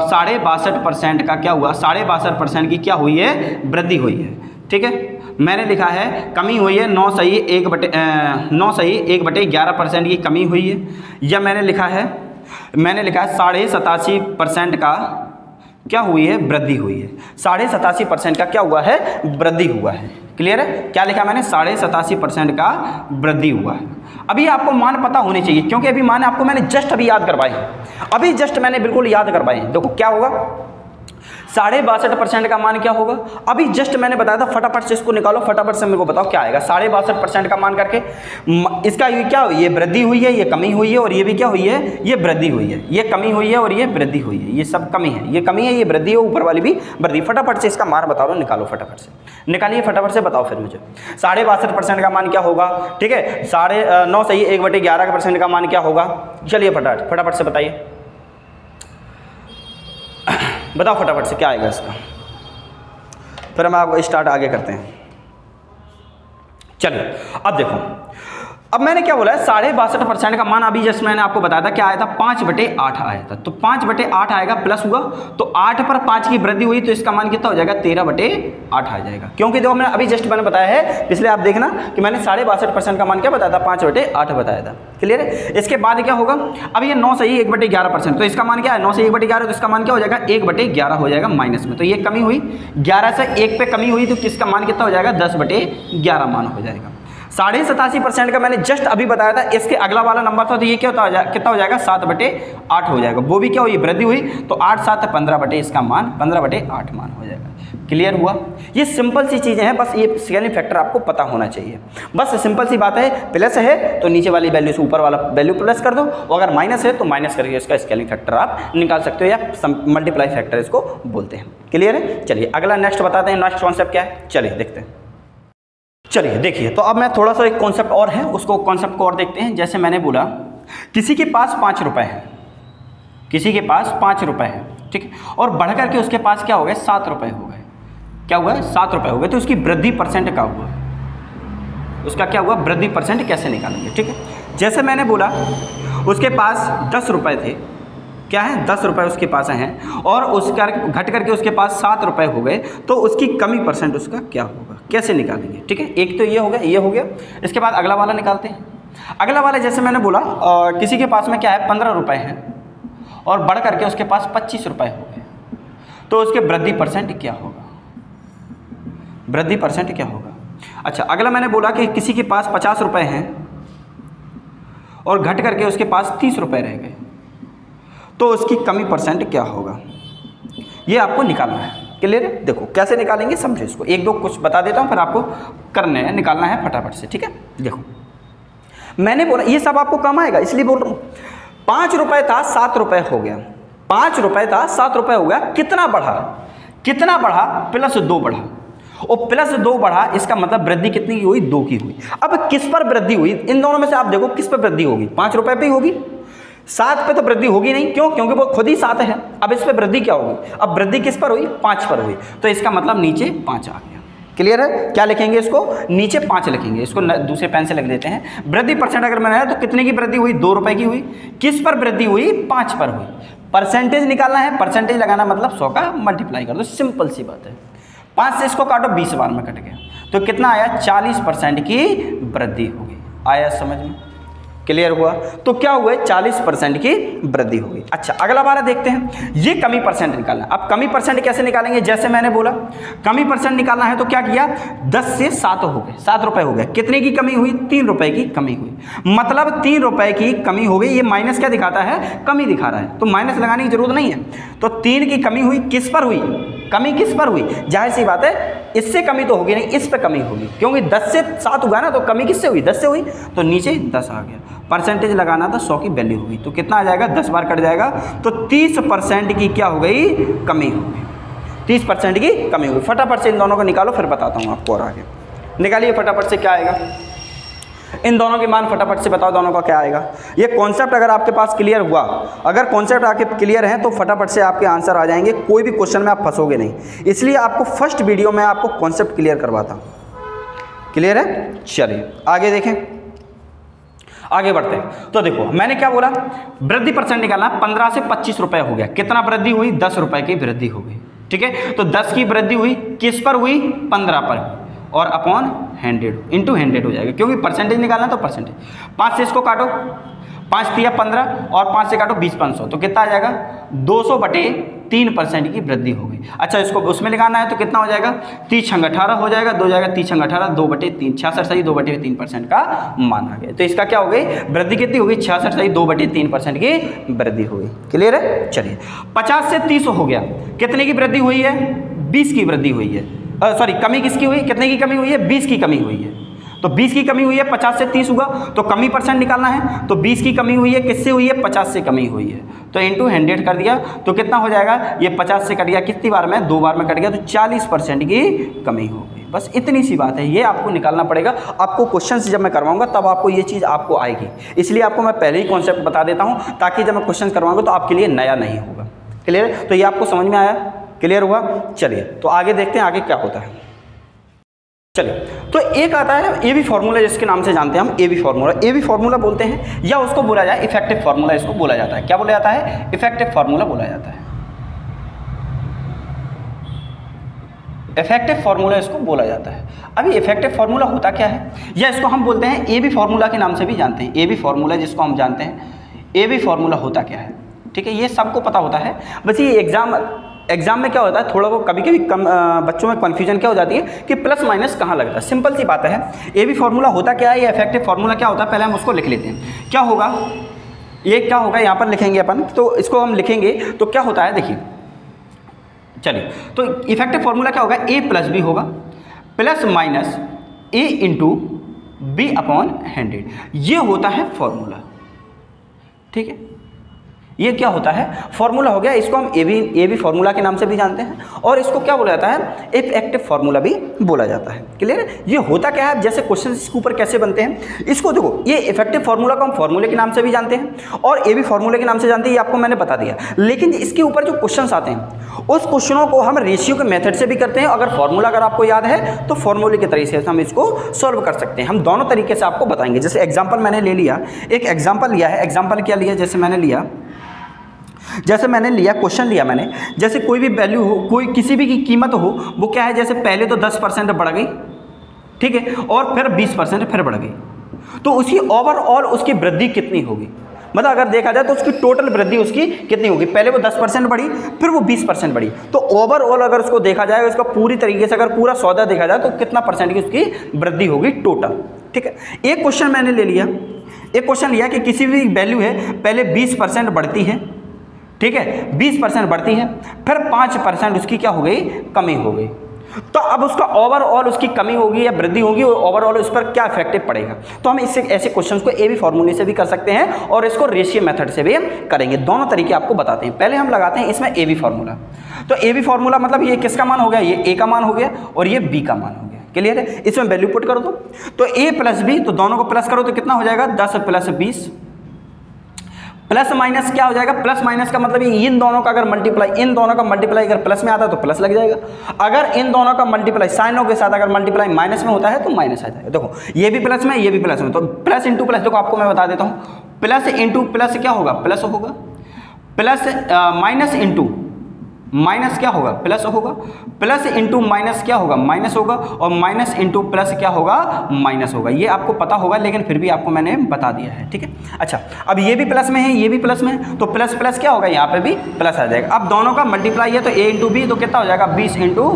[SPEAKER 1] 62.5% का क्या हुआ, 62.5% की क्या हुई है, वृद्धि हुई है। ठीक है, मैंने लिखा है कमी हुई है 9 सही 1/11% की कमी हुई है। या मैंने लिखा है 87.5% का क्या हुई है, वृद्धि हुई है। 87.5% का क्या हुआ है, वृद्धि हुआ है। क्लियर है, क्या लिखा मैंने, 87.5% का वृद्धि हुआ है। अभी आपको मान पता होने चाहिए, क्योंकि अभी मान आपको मैंने जस्ट अभी याद करवाए, अभी जस्ट मैंने बिल्कुल याद करवाए। देखो क्या होगा, 62.5% का मान क्या होगा, अभी जस्ट मैंने बताया था। फटाफट से इसको निकालो, फटाफट से मेरे को बताओ क्या आएगा। 62.5% का मान करके इसका ये क्या हुई, ये वृद्धि हुई है, ये कमी हुई है, और ये भी क्या हुई है, ये वृद्धि हुई है। ये कमी हुई है और ये वृद्धि हुई है, ये सब कमी है, ये कमी है, ये वृद्धि है, ऊपर वाली भी वृद्धि। फटाफट से इसका मान बताओ, निकालो, फटाफट से निकालिए, फटाफट से बताओ फिर मुझे। 62.5% का मान क्या होगा, ठीक है, 9 सही 1/11% का मान क्या होगा। चलिए फटाफट से बताइए, बताओ फटाफट से क्या आएगा इसका, फिर हम आपको स्टार्ट आगे करते हैं। चलिए, अब देखो, अब मैंने क्या बोला है, 62.5% का मान अभी जस्ट मैंने आपको बताया था क्या आया था, 5/8 आया था। तो 5/8 आएगा, प्लस हुआ, तो 8 पर 5 की वृद्धि हुई, तो इसका मान कितना हो जाएगा, 13/8 आ जाएगा। क्योंकि देखो मैंने अभी जस्ट मैंने बताया है, इसलिए आप देखना कि मैंने 62.5% का मान क्या बताया था, 5/8 बताया था। क्लियर है। इसके बाद क्या होगा, अब ये 9 सही 1/11%, तो इसका मान क्या है, 9 से 1/11, तो इसका मान क्या हो जाएगा, 1/11 हो जाएगा माइनस में। तो ये कमी हुई, 11 से 1 पे कमी हुई, तो किसका मान कितना हो जाएगा, 10/11 मान हो जाएगा। 87.5% का मैंने जस्ट अभी बताया था, इसके अगला वाला नंबर था, तो ये क्या होता है, कितना हो जाएगा, 7/8 हो जाएगा। वो भी क्या हुई, वृद्धि हुई, तो 8 7 15 इसका मान 15/8 मान हो जाएगा। क्लियर हुआ। ये सिंपल सी चीज़ें हैं, बस ये स्केलिंग फैक्टर आपको पता होना चाहिए। बस सिंपल सी बात है, प्लस है तो नीचे वाली वैल्यू से ऊपर वाला वैल्यू प्लस कर दो, और अगर माइनस है तो माइनस करके इसका स्केलिंग फैक्टर आप निकाल सकते हो, या मल्टीप्लाई फैक्टर इसको बोलते हैं। क्लियर है। चलिए अगला नेक्स्ट बताते हैं, नेक्स्ट कॉन्सेप्ट क्या है, चलिए देखते हैं। चलिए देखिए, तो अब मैं थोड़ा सा एक कॉन्सेप्ट और है, उसको कॉन्सेप्ट को और देखते हैं। जैसे मैंने बोला किसी के पास 5 रुपए है, किसी के पास 5 रुपए है, ठीक है, और बढ़ करके उसके पास क्या हो गए, 7 रुपए हो गए। क्या हुआ है, 7 रुपए हो गए, तो उसकी वृद्धि परसेंट क्या हुआ, उसका क्या हुआ, वृद्धि परसेंट कैसे निकालेंगे। ठीक है, जैसे मैंने बोला उसके पास 10 रुपए थे, क्या है, 10 रुपए उसके पास हैं, और उसका घट करके उसके पास 7 रुपए हो गए, तो उसकी कमी परसेंट उसका क्या होगा, कैसे निकालेंगे। ठीक है, एक तो ये हो गया, ये हो गया। इसके बाद अगला वाला निकालते हैं। अगला वाला जैसे मैंने बोला किसी के पास में क्या है, 15 रुपए हैं, और बढ़ करके उसके पास 25 रुपए हो गए, तो उसके वृद्धि परसेंट क्या होगा, वृद्धि परसेंट क्या होगा। अच्छा, अगला मैंने बोला कि किसी के पास 50 रुपये हैं और घट करके उसके पास 30 रुपये रह गए, तो उसकी कमी परसेंट क्या होगा, ये आपको निकालना है। क्लियर है? देखो कैसे निकालेंगे समझो इसको, एक दो कुछ बता देता हूँ फिर आपको करने हैं, निकालना है फटाफट से। ठीक है, देखो मैंने बोला ये सब आपको कम आएगा इसलिए बोल रहा हूँ। 5 रुपये था 7 रुपये हो गया, 5 रुपये था 7 रुपये हो गया, कितना बढ़ा, कितना बढ़ा, +2 बढ़ा, और +2 बढ़ा, इसका मतलब वृद्धि कितनी की हुई, 2 की हुई। अब किस पर वृद्धि हुई, इन दोनों में से आप देखो किस पर वृद्धि होगी, 5 रुपये पे ही होगी, 7 पे तो वृद्धि होगी नहीं, क्यों, क्योंकि वो खुद ही 7 है। अब इस पे वृद्धि क्या होगी, अब वृद्धि किस पर हुई, 5 पर हुई, तो इसका मतलब नीचे 5 आ गया। क्लियर है? क्या लिखेंगे इसको, नीचे 5 लिखेंगे, इसको दूसरे पेन से लिख देते हैं। वृद्धि परसेंट अगर बनाया तो कितने की वृद्धि हुई, 2 रुपये की हुई, किस पर वृद्धि हुई, 5 पर हुई। परसेंटेज निकालना है, परसेंटेज लगाना मतलब 100 का मल्टीप्लाई कर दो, सिंपल सी बात है। 5 से इसको काटो, 20 बार में कट गया, तो कितना आया, 40% की वृद्धि होगी। आया समझ में? क्लियर हुआ? तो क्या हुआ, 40% की वृद्धि होगी। अच्छा, अगला बार देखते हैं, ये कमी परसेंट निकालना। अब कमी परसेंट कैसे निकालेंगे, जैसे मैंने बोला कमी परसेंट निकालना है तो क्या किया, 10 से 7 हो गए, 7 रुपये हो गए, कितने की कमी हुई, 3 रुपये की कमी हुई, मतलब 3 रुपये की कमी हो गई। ये माइनस क्या दिखाता है, कमी दिखा रहा है, तो माइनस लगाने की जरूरत नहीं है। तो 3 की कमी हुई, किस पर हुई, कमी किस पर हुई, जाहिर सी बात है इससे कमी तो होगी नहीं, इस पे कमी होगी, क्योंकि 10 से 7 हुआ ना, तो कमी किससे हुई, 10 से हुई, तो नीचे 10 आ गया। परसेंटेज लगाना था, 100 की वैल्यू होगी, तो कितना आ जाएगा, 10 बार कट जाएगा, तो 30% की क्या हो गई, कमी हो गई, 30% की कमी हुई। फटाफट से इन दोनों को निकालो, फिर बताता हूँ आपको, और आगे निकालिए फटाफट से क्या आएगा, इन दोनों के मान फटाफट से बताओ, दोनों का क्या आएगा। ये कॉन्सेप्ट अगर आपके पास क्लियर हुआ, अगर कॉन्सेप्ट आपके क्लियर हैं तो फटाफट से आपके आंसर आ जाएंगे, कोई भी क्वेश्चन में आप फंसोगे नहीं, इसलिए आपको फर्स्ट वीडियो में आपको कॉन्सेप्ट क्लियर करवाता। क्लियर है? चलिए आगे देखें, आगे बढ़ते हैं। तो देखो मैंने क्या बोला, वृद्धि परसेंट निकालना, 15 से 25 रुपये हो गया, कितना वृद्धि हुई, 10 रुपये की वृद्धि हो गई। ठीक है, तो 10 की वृद्धि हुई, किस पर हुई, 15 पर, और अपॉन 100 इंटू 100 हो जाएगा, क्योंकि परसेंटेज निकालना तो परसेंटेज। 5 से इसको काटो, 5 तिया 15 और 5 से काटो 20 500, तो कितना आ जाएगा, 200/3% की वृद्धि हो गई। अच्छा, इसको उसमें लगाना है तो कितना हो जाएगा, 30 छंग 18 हो जाएगा, 2 जाएगा 30 छंग 18, 2/3, 66 सही 2/3% का मान आ गया। तो इसका क्या हो गई, वृद्धि कितनी होगी, 66 सही 2/3% की वृद्धि हो गई। क्लियर है? चलिए 50 से 30 हो गया, कितने की वृद्धि हुई है, 20 की वृद्धि हुई है, सॉरी कमी किसकी हुई, कितने की कमी हुई है, 20 की कमी हुई है। तो 20 की कमी हुई है, 50 से 30 हुआ, तो कमी परसेंट निकालना है, तो 20 की कमी हुई है, किससे हुई है, 50 से कमी हुई है, तो इंटू 100 कर दिया, तो कितना हो जाएगा, ये 50 से कट गया, कितनी बार में, 2 बार में कट गया, तो 40% की कमी हो गई। बस इतनी सी बात है, ये आपको निकालना पड़ेगा। आपको क्वेश्चन जब मैं करवाऊंगा तब आपको ये चीज़ आपको आएगी, इसलिए आपको मैं पहले ही कॉन्सेप्ट बता देता हूँ, ताकि जब मैं क्वेश्चन करवाऊंगा तो आपके लिए नया नहीं होगा। क्लियर? तो ये आपको समझ में आया, क्लियर हुआ? चलिए तो आगे देखते हैं आगे क्या होता है। चलिए, तो एक आता है ए बी फार्मूला, जिसके नाम से जानते हैं हम A B formula. A B formula बोलते हैं, या उसको बोला जाए इफेक्टिव फार्मूला, इसको बोला जाता है। क्या बोला जाता है, इफेक्टिव फार्मूला बोला जाता है। इफेक्टिव फार्मूला इसको बोला जाता है। अभी इफेक्टिव फार्मूला होता क्या है, या इसको हम बोलते हैं ए बी फार्मूला के नाम से भी जानते हैं। ए बी फार्मूला जिसको हम जानते हैं, ए बी फार्मूला होता क्या है, ठीक है, ये सबको पता होता है। बस ये एग्जाम में क्या होता है, थोड़ा वो कभी कभी बच्चों में कन्फ्यूजन क्या हो जाती है कि प्लस माइनस कहाँ लगता है। सिंपल सी बात है, ए बी फार्मूला होता क्या है, ये इफेक्टिव फार्मूला क्या होता है, पहले हम उसको लिख लेते हैं। क्या होगा, ये क्या होगा, यहाँ पर लिखेंगे अपन, तो इसको हम लिखेंगे तो क्या होता है, देखिए चलिए, तो इफेक्टिव फार्मूला क्या होगा, ए प्लस बी होगा, प्लस माइनस ए इंटू बी अपॉन 100, ये होता है फार्मूला। ठीक है, ये क्या होता है, फार्मूला हो गया। इसको हम ए बी फार्मूला के नाम से भी जानते हैं, और इसको क्या बोला जाता है, इफेक्टिव फार्मूला भी बोला जाता है। क्लियर है? ये होता क्या है, जैसे क्वेश्चन इसके ऊपर कैसे बनते हैं, इसको देखो, ये इफेक्टिव फार्मूला को हम फार्मूले के नाम से भी जानते हैं और ए बी फार्मूले के नाम से जानते हैं, ये आपको मैंने बता दिया। लेकिन इसके ऊपर जो क्वेश्चन आते हैं, उस क्वेश्चनों को हम रेशियो के मेथड से भी करते हैं। अगर फार्मूला अगर आपको याद है तो फार्मूले के तरीके से हम इसको सॉल्व कर सकते हैं। हम दोनों तरीके से आपको बताएंगे। जैसे एग्जाम्पल मैंने ले लिया, एक एग्जाम्पल लिया है। एग्जाम्पल क्या लिया, जैसे मैंने लिया क्वेश्चन लिया मैंने, जैसे कोई भी वैल्यू हो, कोई किसी भी की कीमत हो, वो क्या है, जैसे पहले तो 10% बढ़ गई, ठीक है, और फिर 20% फिर बढ़ गई, तो उसकी ओवरऑल उसकी वृद्धि कितनी होगी, मतलब अगर देखा जाए तो उसकी टोटल वृद्धि उसकी कितनी होगी, पहले वो 10% बढ़ी, फिर वो 20% बढ़ी, तो ओवरऑल अगर उसको देखा जाए, उसका पूरी तरीके से अगर पूरा सौदा देखा जाए तो कितना परसेंट की उसकी वृद्धि होगी टोटल। ठीक है, एक क्वेश्चन मैंने ले लिया, एक क्वेश्चन लिया कि किसी भी वैल्यू है पहले 20% बढ़ती है, ठीक है, 20% बढ़ती है, फिर 5% उसकी क्या हो गई, कमी हो गई, तो अब उसका ओवरऑल उसकी कमी होगी या वृद्धि होगी, ओवरऑल उस पर क्या इफेक्टिव पड़ेगा। तो हम इससे ऐसे क्वेश्चंस को ए बी फॉर्मूले से भी कर सकते हैं और इसको रेशियो मेथड से भी करेंगे, दोनों तरीके आपको बताते हैं। पहले हम लगाते हैं इसमें ए बी फॉर्मूला। तो ए बी फॉर्मूला मतलब ये किसका मान हो गया, ये ए का मान हो गया और ये बी का मान हो गया, क्लियर है। इसमें वैल्यू पुट कर दो, तो ए प्लस बी, तो दोनों को प्लस करो तो कितना हो जाएगा, 10 प्लस 20, प्लस माइनस क्या हो जाएगा, प्लस माइनस का मतलब इन दोनों का अगर मल्टीप्लाई, इन दोनों का मल्टीप्लाई अगर प्लस में आता है तो प्लस लग जाएगा, अगर इन दोनों का मल्टीप्लाई साइनों के साथ अगर मल्टीप्लाई माइनस में होता है तो माइनस आ जाएगा। देखो ये भी प्लस में, ये भी प्लस में, तो प्लस इंटू प्लस, देखो आपको मैं बता देता हूँ, प्लस इंटू प्लस क्या होगा, प्लस होगा, प्लस माइनस इंटू माइनस क्या होगा, प्लस होगा, प्लस इंटू माइनस क्या होगा, माइनस होगा, और माइनस इंटू प्लस क्या होगा, माइनस होगा। ये आपको पता होगा लेकिन फिर भी आपको मैंने बता दिया है, ठीक है। अच्छा, अब ये भी प्लस में है, ये भी प्लस में है, तो प्लस प्लस क्या होगा, यहाँ पे भी प्लस आ जाएगा। अब दोनों का मल्टीप्लाई है तो ए इंटू बी, तो कितना हो जाएगा, 20 इंटू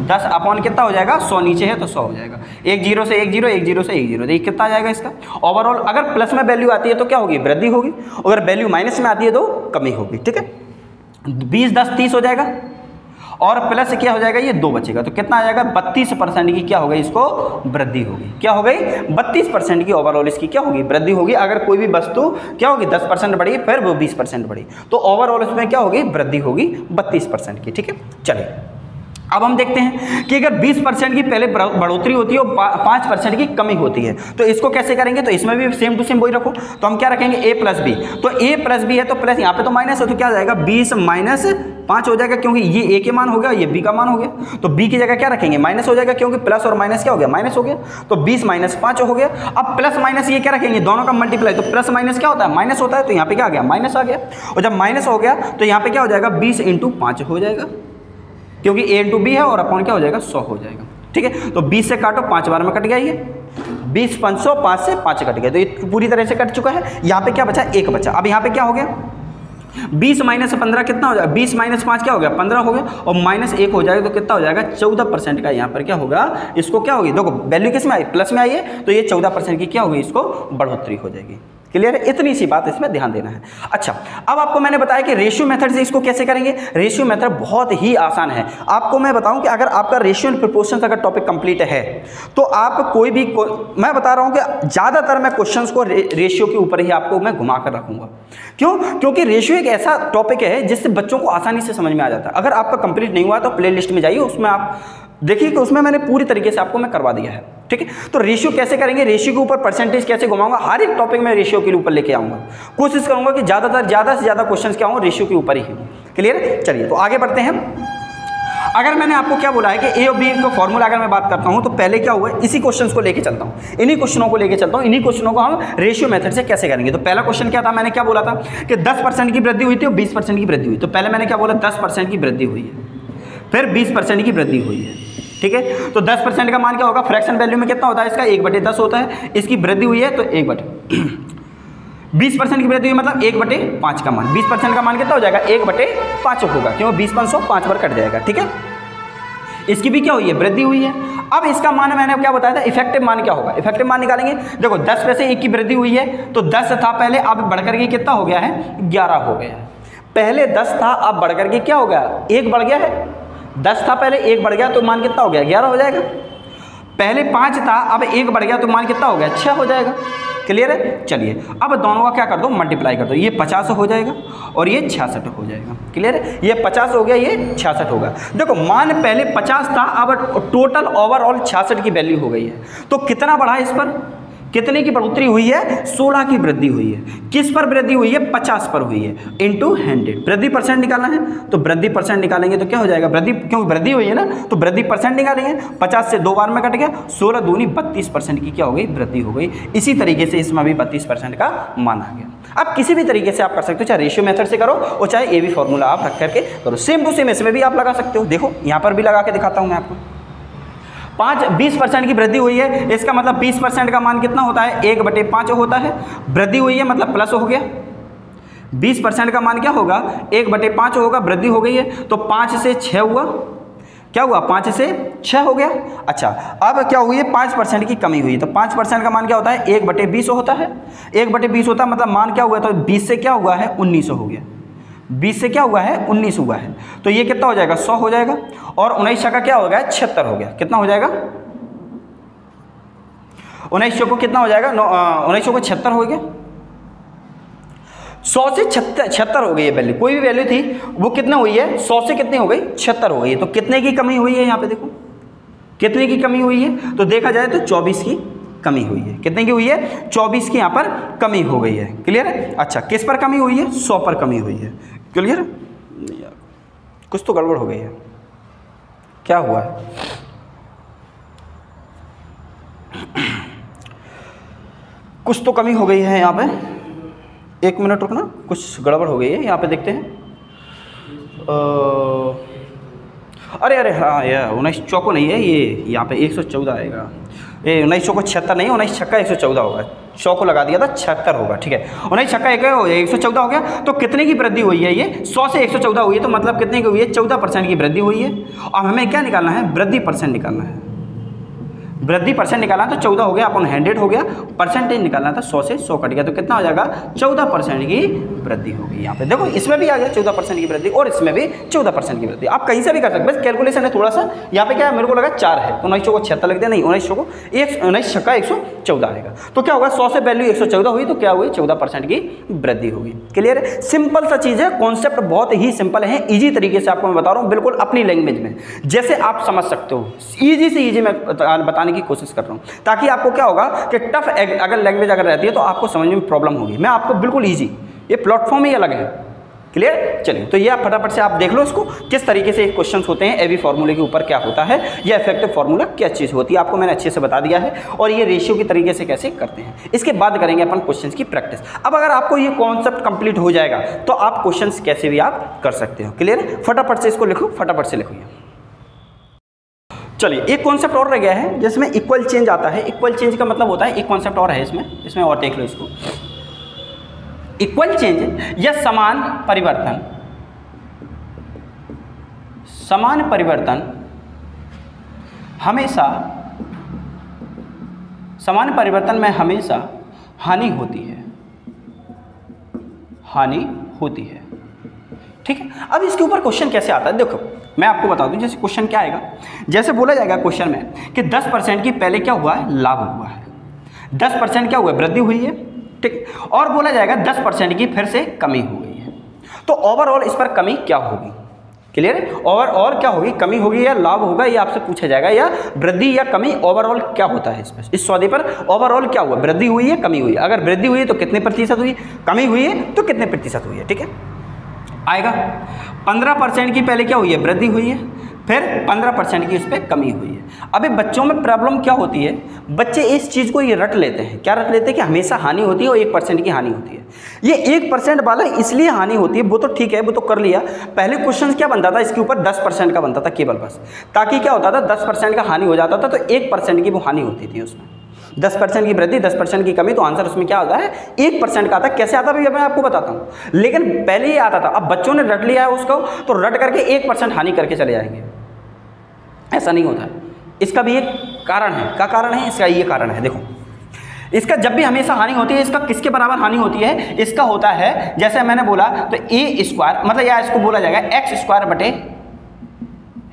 [SPEAKER 1] 10 अपॉन कितना हो जाएगा, 100 नीचे है तो 100 हो जाएगा, एक जीरो से एक जीरो, एक जीरो से एक जीरो, देखिए कितना आ जाएगा इसका ओवरऑल। अगर प्लस में वैल्यू आती है तो क्या होगी, वृद्धि होगी, अगर वैल्यू माइनस में आती है तो कमी होगी, ठीक है। 20 10 30 हो जाएगा और प्लस क्या हो जाएगा, ये 2 बचेगा, तो कितना आ जाएगा, 32% की क्या हो गई, इसको वृद्धि होगी, क्या हो गई, 32% की ओवरऑल इसकी क्या होगी, वृद्धि होगी। अगर कोई भी वस्तु क्या होगी 10% बढ़ी, फिर वो 20% बढ़ी, तो ओवरऑल इसमें क्या होगी, वृद्धि होगी 32% की, ठीक है। चलिए अब हम देखते हैं कि अगर 20% की पहले बढ़ोतरी होती है और 5% की कमी होती है, तो इसको कैसे करेंगे, तो इसमें भी सेम टू सेम वही रखो, तो हम क्या रखेंगे, a प्लस बी, तो a प्लस बी है तो प्लस यहाँ पे तो माइनस है, तो क्या हो जाएगा, 20 माइनस 5 हो जाएगा, क्योंकि ये a के मान हो गया, ये b का मान हो गया, तो b की जगह क्या रखेंगे, माइनस हो जाएगा, क्योंकि प्लस और माइनस क्या हो गया, माइनस हो गया, तो 20 माइनस 5 हो गया। अब प्लस माइनस ये क्या रखेंगे, दोनों का मल्टीप्लाई, तो प्लस माइनस क्या होता है, माइनस होता है, तो यहाँ पे क्या आ गया, माइनस आ गया, और जब माइनस हो गया तो यहाँ पे क्या हो जाएगा, 20 इंटू 5 हो जाएगा, क्योंकि a इंटू बी है, और अपॉन क्या हो जाएगा, 100 हो जाएगा, ठीक है। तो 20 से काटो, 5 बार में कट गया, ये 20 500, 5 से 5 कट गया, तो ये पूरी तरह से कट चुका है। यहाँ पे क्या बचा, 1 बचा। अब यहाँ पे क्या हो गया, 20 माइनस 15 कितना हो जाएगा, 20 माइनस 5 क्या हो गया, 15 हो गया, और माइनस 1 हो जाएगा, तो कितना हो जाएगा, 14% का यहाँ पर क्या होगा, इसको क्या होगी, देखो वैल्यू किस में आई, प्लस में आई है, तो ये 14% की क्या होगी, इसको बढ़ोतरी हो जाएगी, क्लियर है। इतनी सी बात इसमें ध्यान देना है। अच्छा, अब आपको मैंने बताया कि रेशियो मेथड से इसको कैसे करेंगे। रेशियो मेथड बहुत ही आसान है। आपको मैं बताऊं कि अगर आपका रेशियो एंड प्रोपोर्शंस अगर टॉपिक कंप्लीट है तो आप कोई भी मैं बता रहा हूं कि ज़्यादातर मैं क्वेश्चंस को रेशियो के ऊपर ही आपको मैं घुमा कर रखूंगा। क्यों, क्योंकि रेशियो एक ऐसा टॉपिक है जिससे बच्चों को आसानी से समझ में आ जाता है। अगर आपका कंप्लीट नहीं हुआ तो प्ले लिस्ट में जाइए, उसमें आप देखिए कि उसमें मैंने पूरी तरीके से आपको मैं करवा दिया है, ठीक है। तो रेशियो कैसे करेंगे, रेशियो के ऊपर परसेंटेज कैसे घुमाऊंगा, हर एक टॉपिक में रेशियो के ऊपर लेके आऊंगा। कोशिश करूंगा कि ज़्यादा से ज़्यादा क्वेश्चंस क्या हों रेशियो के ऊपर ही हो, क्लियर है। चलिए तो आगे बढ़ते हैं। अगर मैंने आपको क्या बोला है कि ए और बी का फॉर्मूला अगर मैं बात करता हूं तो पहले क्या हुआ, इसी क्वेश्चंस को लेके चलता हूं, इन्हीं क्वेश्चनों को लेके चलता हूं, इन्हीं क्वेश्चनों को हम रेशियो मेथड से कैसे करेंगे। तो पहला क्वेश्चन क्या था, मैंने क्या बोला था कि 10% की वृद्धि हुई थी और 20% की वृद्धि हुई। तो पहले मैंने क्या बोला, 10% की वृद्धि हुई है, फिर 20% की वृद्धि हुई है, ठीक है। तो 10% का मान क्या होगा, फ्रैक्शन वैल्यू में कितना होता है इसका, 1/10 होता है। इसकी वृद्धि हुई है तो 20% की वृद्धि हुई मतलब 1/5 का मान, 20% का मान कितना हो जाएगा, 1/5 होगा, क्यों 20 500 5 बार कट जाएगा, ठीक है। इसकी भी क्या हुई है, वृद्धि हुई है। अब इसका मान मैंने क्या बताया था, इफेक्टिव मान क्या होगा, इफेक्टिव मान निकालेंगे। देखो 10 में से 1 की वृद्धि हुई है तो 10 था पहले, अब बढ़कर के कितना हो गया है, 11 हो गया है। पहले 10 था, अब बढ़कर के क्या हो गया, 1 बढ़ गया है। 10 था पहले, 1 बढ़ गया तो मान कितना हो गया, 11 हो जाएगा। पहले 5 था, अब 1 बढ़ गया तो मान कितना हो गया, 6 हो जाएगा, क्लियर है। चलिए अब दोनों का क्या कर दो, मल्टीप्लाई कर दो, ये 50 हो जाएगा और ये 66 हो जाएगा, क्लियर है। ये 50 हो गया, ये 66 होगा। देखो मान पहले 50 था, अब टोटल ओवरऑल 66 की वैल्यू हो गई है। तो कितना बढ़ा इस पर, कितने की बढ़ोतरी हुई है, 16 की वृद्धि हुई है। किस पर वृद्धि हुई है, 50 पर हुई है, इंटू 100। वृद्धि परसेंट निकालना है तो वृद्धि परसेंट निकालेंगे तो क्या हो जाएगा, वृद्धि क्योंकि वृद्धि हुई है ना तो वृद्धि परसेंट निकालेंगे। 50 से 2 बार में कट गया, 16 दूनी 32% की क्या हो गई, वृद्धि हो गई। इसी तरीके से इसमें भी 32% का मान आ गया। आप किसी भी तरीके से आप कर सकते हो, चाहे रेशियो मेथड से करो और चाहे ए बी फॉर्मूला आप रख करके करो, सेम टू सेम इसमें भी आप लगा सकते हो। देखो यहाँ पर भी लगा के दिखाता हूँ मैं आपको। 20% की वृद्धि हुई है, इसका मतलब 20% का मान कितना होता है, 1/5 होता है। वृद्धि हुई है मतलब प्लस हो गया, 20% का मान क्या होगा, 1/5 होगा, वृद्धि हो गई है तो 5 से 6 हुआ, क्या हुआ 5 से 6 हो गया। अच्छा अब क्या हुई है, 5% की कमी हुई, तो 5% का मान क्या होता है, 1/20 होता है, 1/20 होता है, मतलब मान क्या हुआ, तो 20 से क्या हुआ है 19 हो गया, 20 से क्या हुआ है 19 हुआ है, तो ये कितना हो जाएगा 100 हो जाएगा, और 19 का क्या हो गया 76 हो गया, कितना हो जाएगा 19 को कितना हो जाएगा 19 को 76 हो गया, 100 से 76 हो गई है वैल्यू, कोई भी वैल्यू थी वो कितना हुई है 100 से कितनी हो गई 76 हो गई है, तो कितने की कमी हुई है यहाँ पे देखो, कितने की कमी हुई है, तो देखा जाए तो 24 की कमी हुई है, कितने की हुई है 24 की यहाँ पर कमी हो गई है, क्लियर है। अच्छा किस पर कमी हुई है, 100 पर कमी हुई है, क्लियर। कुछ तो गड़बड़ हो गई है, क्या हुआ है, कुछ तो कमी हो गई है यहाँ पे, 1 मिनट रुकना, कुछ गड़बड़ हो गई है यहाँ पे, देखते हैं। अरे हाँ यार 19 चौको नहीं है ये, यहाँ पे 114 आएगा, ये 19 को 76 नहीं, 19 छक्का 114 होगा, 100 को लगा दिया था 76 होगा, ठीक है, 19 छक्का 114 हो गया, तो कितने की वृद्धि हुई है, ये 100 से 114 हुई है, तो मतलब कितने की हुई है 14% की वृद्धि हुई है। अब हमें क्या निकालना है, वृद्धि परसेंट निकालना है, वृद्धि परसेंट निकालना तो 14 हो गया अपन 100 हो गया, परसेंटेज निकालना था 100 से 100 कट गया, तो कितना हो जाएगा 14% की वृद्धि हो गई। यहाँ पे देखो इसमें भी आ गया 14% की वृद्धि और इसमें भी 14% की वृद्धि, आप कहीं से भी कर सकते, बस कैलकुलेशन है थोड़ा सा। यहाँ पे क्या है, मेरे को लगा 4 है तो 19 को 76 लग दिया, नहीं 19 को 19 छक्का 114 आएगा, तो क्या होगा 100 से वैल्यू 114 हुई, तो क्या हुई 14% की वृद्धि होगी, क्लियर है। सिंपल सा चीज़ है, कॉन्सेप्ट बहुत ही सिंपल है, ईजी तरीके से आपको मैं बता रहा हूँ, बिल्कुल अपनी लैंग्वेज में जैसे आप समझ सकते हो, ईजी से ईजी मैं बताने की कोशिश कर रहा हूँ, ताकि आपको क्या होगा कि टफ अगर लैंग्वेज अगर रहती है तो आपको समझने में प्रॉब्लम होगी। मैं आपको बिल्कुल इजी, ये प्लेटफॉर्म ही अलग है, क्लियर। चलिए तो ये आप फटाफट से आप देख लो इसको, किस तरीके से क्वेश्चंस होते हैं, एवी फार्मूले के ऊपर क्या होता है, या इफेक्टिव फार्मूला क्या चीज़ होती है, आपको मैंने अच्छे से बता दिया है, और ये रेशियो की तरीके से कैसे करते हैं, इसके बाद करेंगे अपन क्वेश्चंस की प्रैक्टिस। अब अगर आपको ये कॉन्सेप्ट कंप्लीट हो जाएगा तो आप क्वेश्चंस कैसे भी आप कर सकते हो, क्लियर। फटाफट से इसको लिखो, फटाफट से लिखो। चलिए एक कॉन्सेप्ट और रह गया है जिसमें इक्वल चेंज आता है। इक्वल चेंज का मतलब होता है, एक कॉन्सेप्ट और है इसमें और देख लो इसको। इक्वल चेंज या समान परिवर्तन, समान परिवर्तन हमेशा, समान परिवर्तन में हमेशा हानि होती है, हानि होती है, ठीक है। अब इसके ऊपर क्वेश्चन कैसे आता है, देखो मैं आपको बता दूं, जैसे क्वेश्चन क्या आएगा, जैसे बोला जाएगा क्वेश्चन में कि 10% की पहले क्या हुआ है, लाभ हुआ है, 10% क्या हुआ है, वृद्धि हुई है, ठीक, और बोला जाएगा 10% की फिर से कमी हो गई है, तो ओवरऑल इस पर कमी क्या होगी, क्लियर। और क्या होगी, कमी होगी या लाभ होगा, ये आपसे पूछा जाएगा, या वृद्धि या कमी, ओवरऑल क्या होता है इसमें, इस सौदे पर ओवरऑल क्या हुआ, वृद्धि हुई है कमी हुई है, अगर वृद्धि हुई है तो कितने प्रतिशत हुई, कमी हुई है तो कितने प्रतिशत हुई है, ठीक है। आएगा 15% की पहले क्या हुई है, वृद्धि हुई है, फिर 15% की उस पर कमी हुई है। अभी बच्चों में प्रॉब्लम क्या होती है, बच्चे इस चीज़ को ये रट लेते हैं, क्या रट लेते हैं कि हमेशा हानि होती है और 1% की हानि होती है। ये 1% वाला इसलिए हानि होती है, वो तो ठीक है, वो तो कर लिया। पहले क्वेश्चन क्या बनता था इसके ऊर 10% का बनता था केवल, बस, ताकि क्या होता था 10% का हानि हो जाता था तो 1% की वो हानि होती थी उसमें, 10% की वृद्धि 10% की कमी, तो आंसर उसमें क्या होता है 1% का आता है। कैसे आता है मैं आपको बताता हूँ, लेकिन पहले ये आता था, अब बच्चों ने रट लिया है उसको, तो रट करके 1% हानि करके चले जाएंगे, ऐसा नहीं होता है। इसका भी एक कारण है, क्या कारण है इसका, ये कारण है, देखो इसका जब भी हमेशा हानि होती है, इसका किसके बराबर हानि होती है, इसका होता है, जैसे मैंने बोला तो a² मतलब या इसको बोला जाएगा x² बटे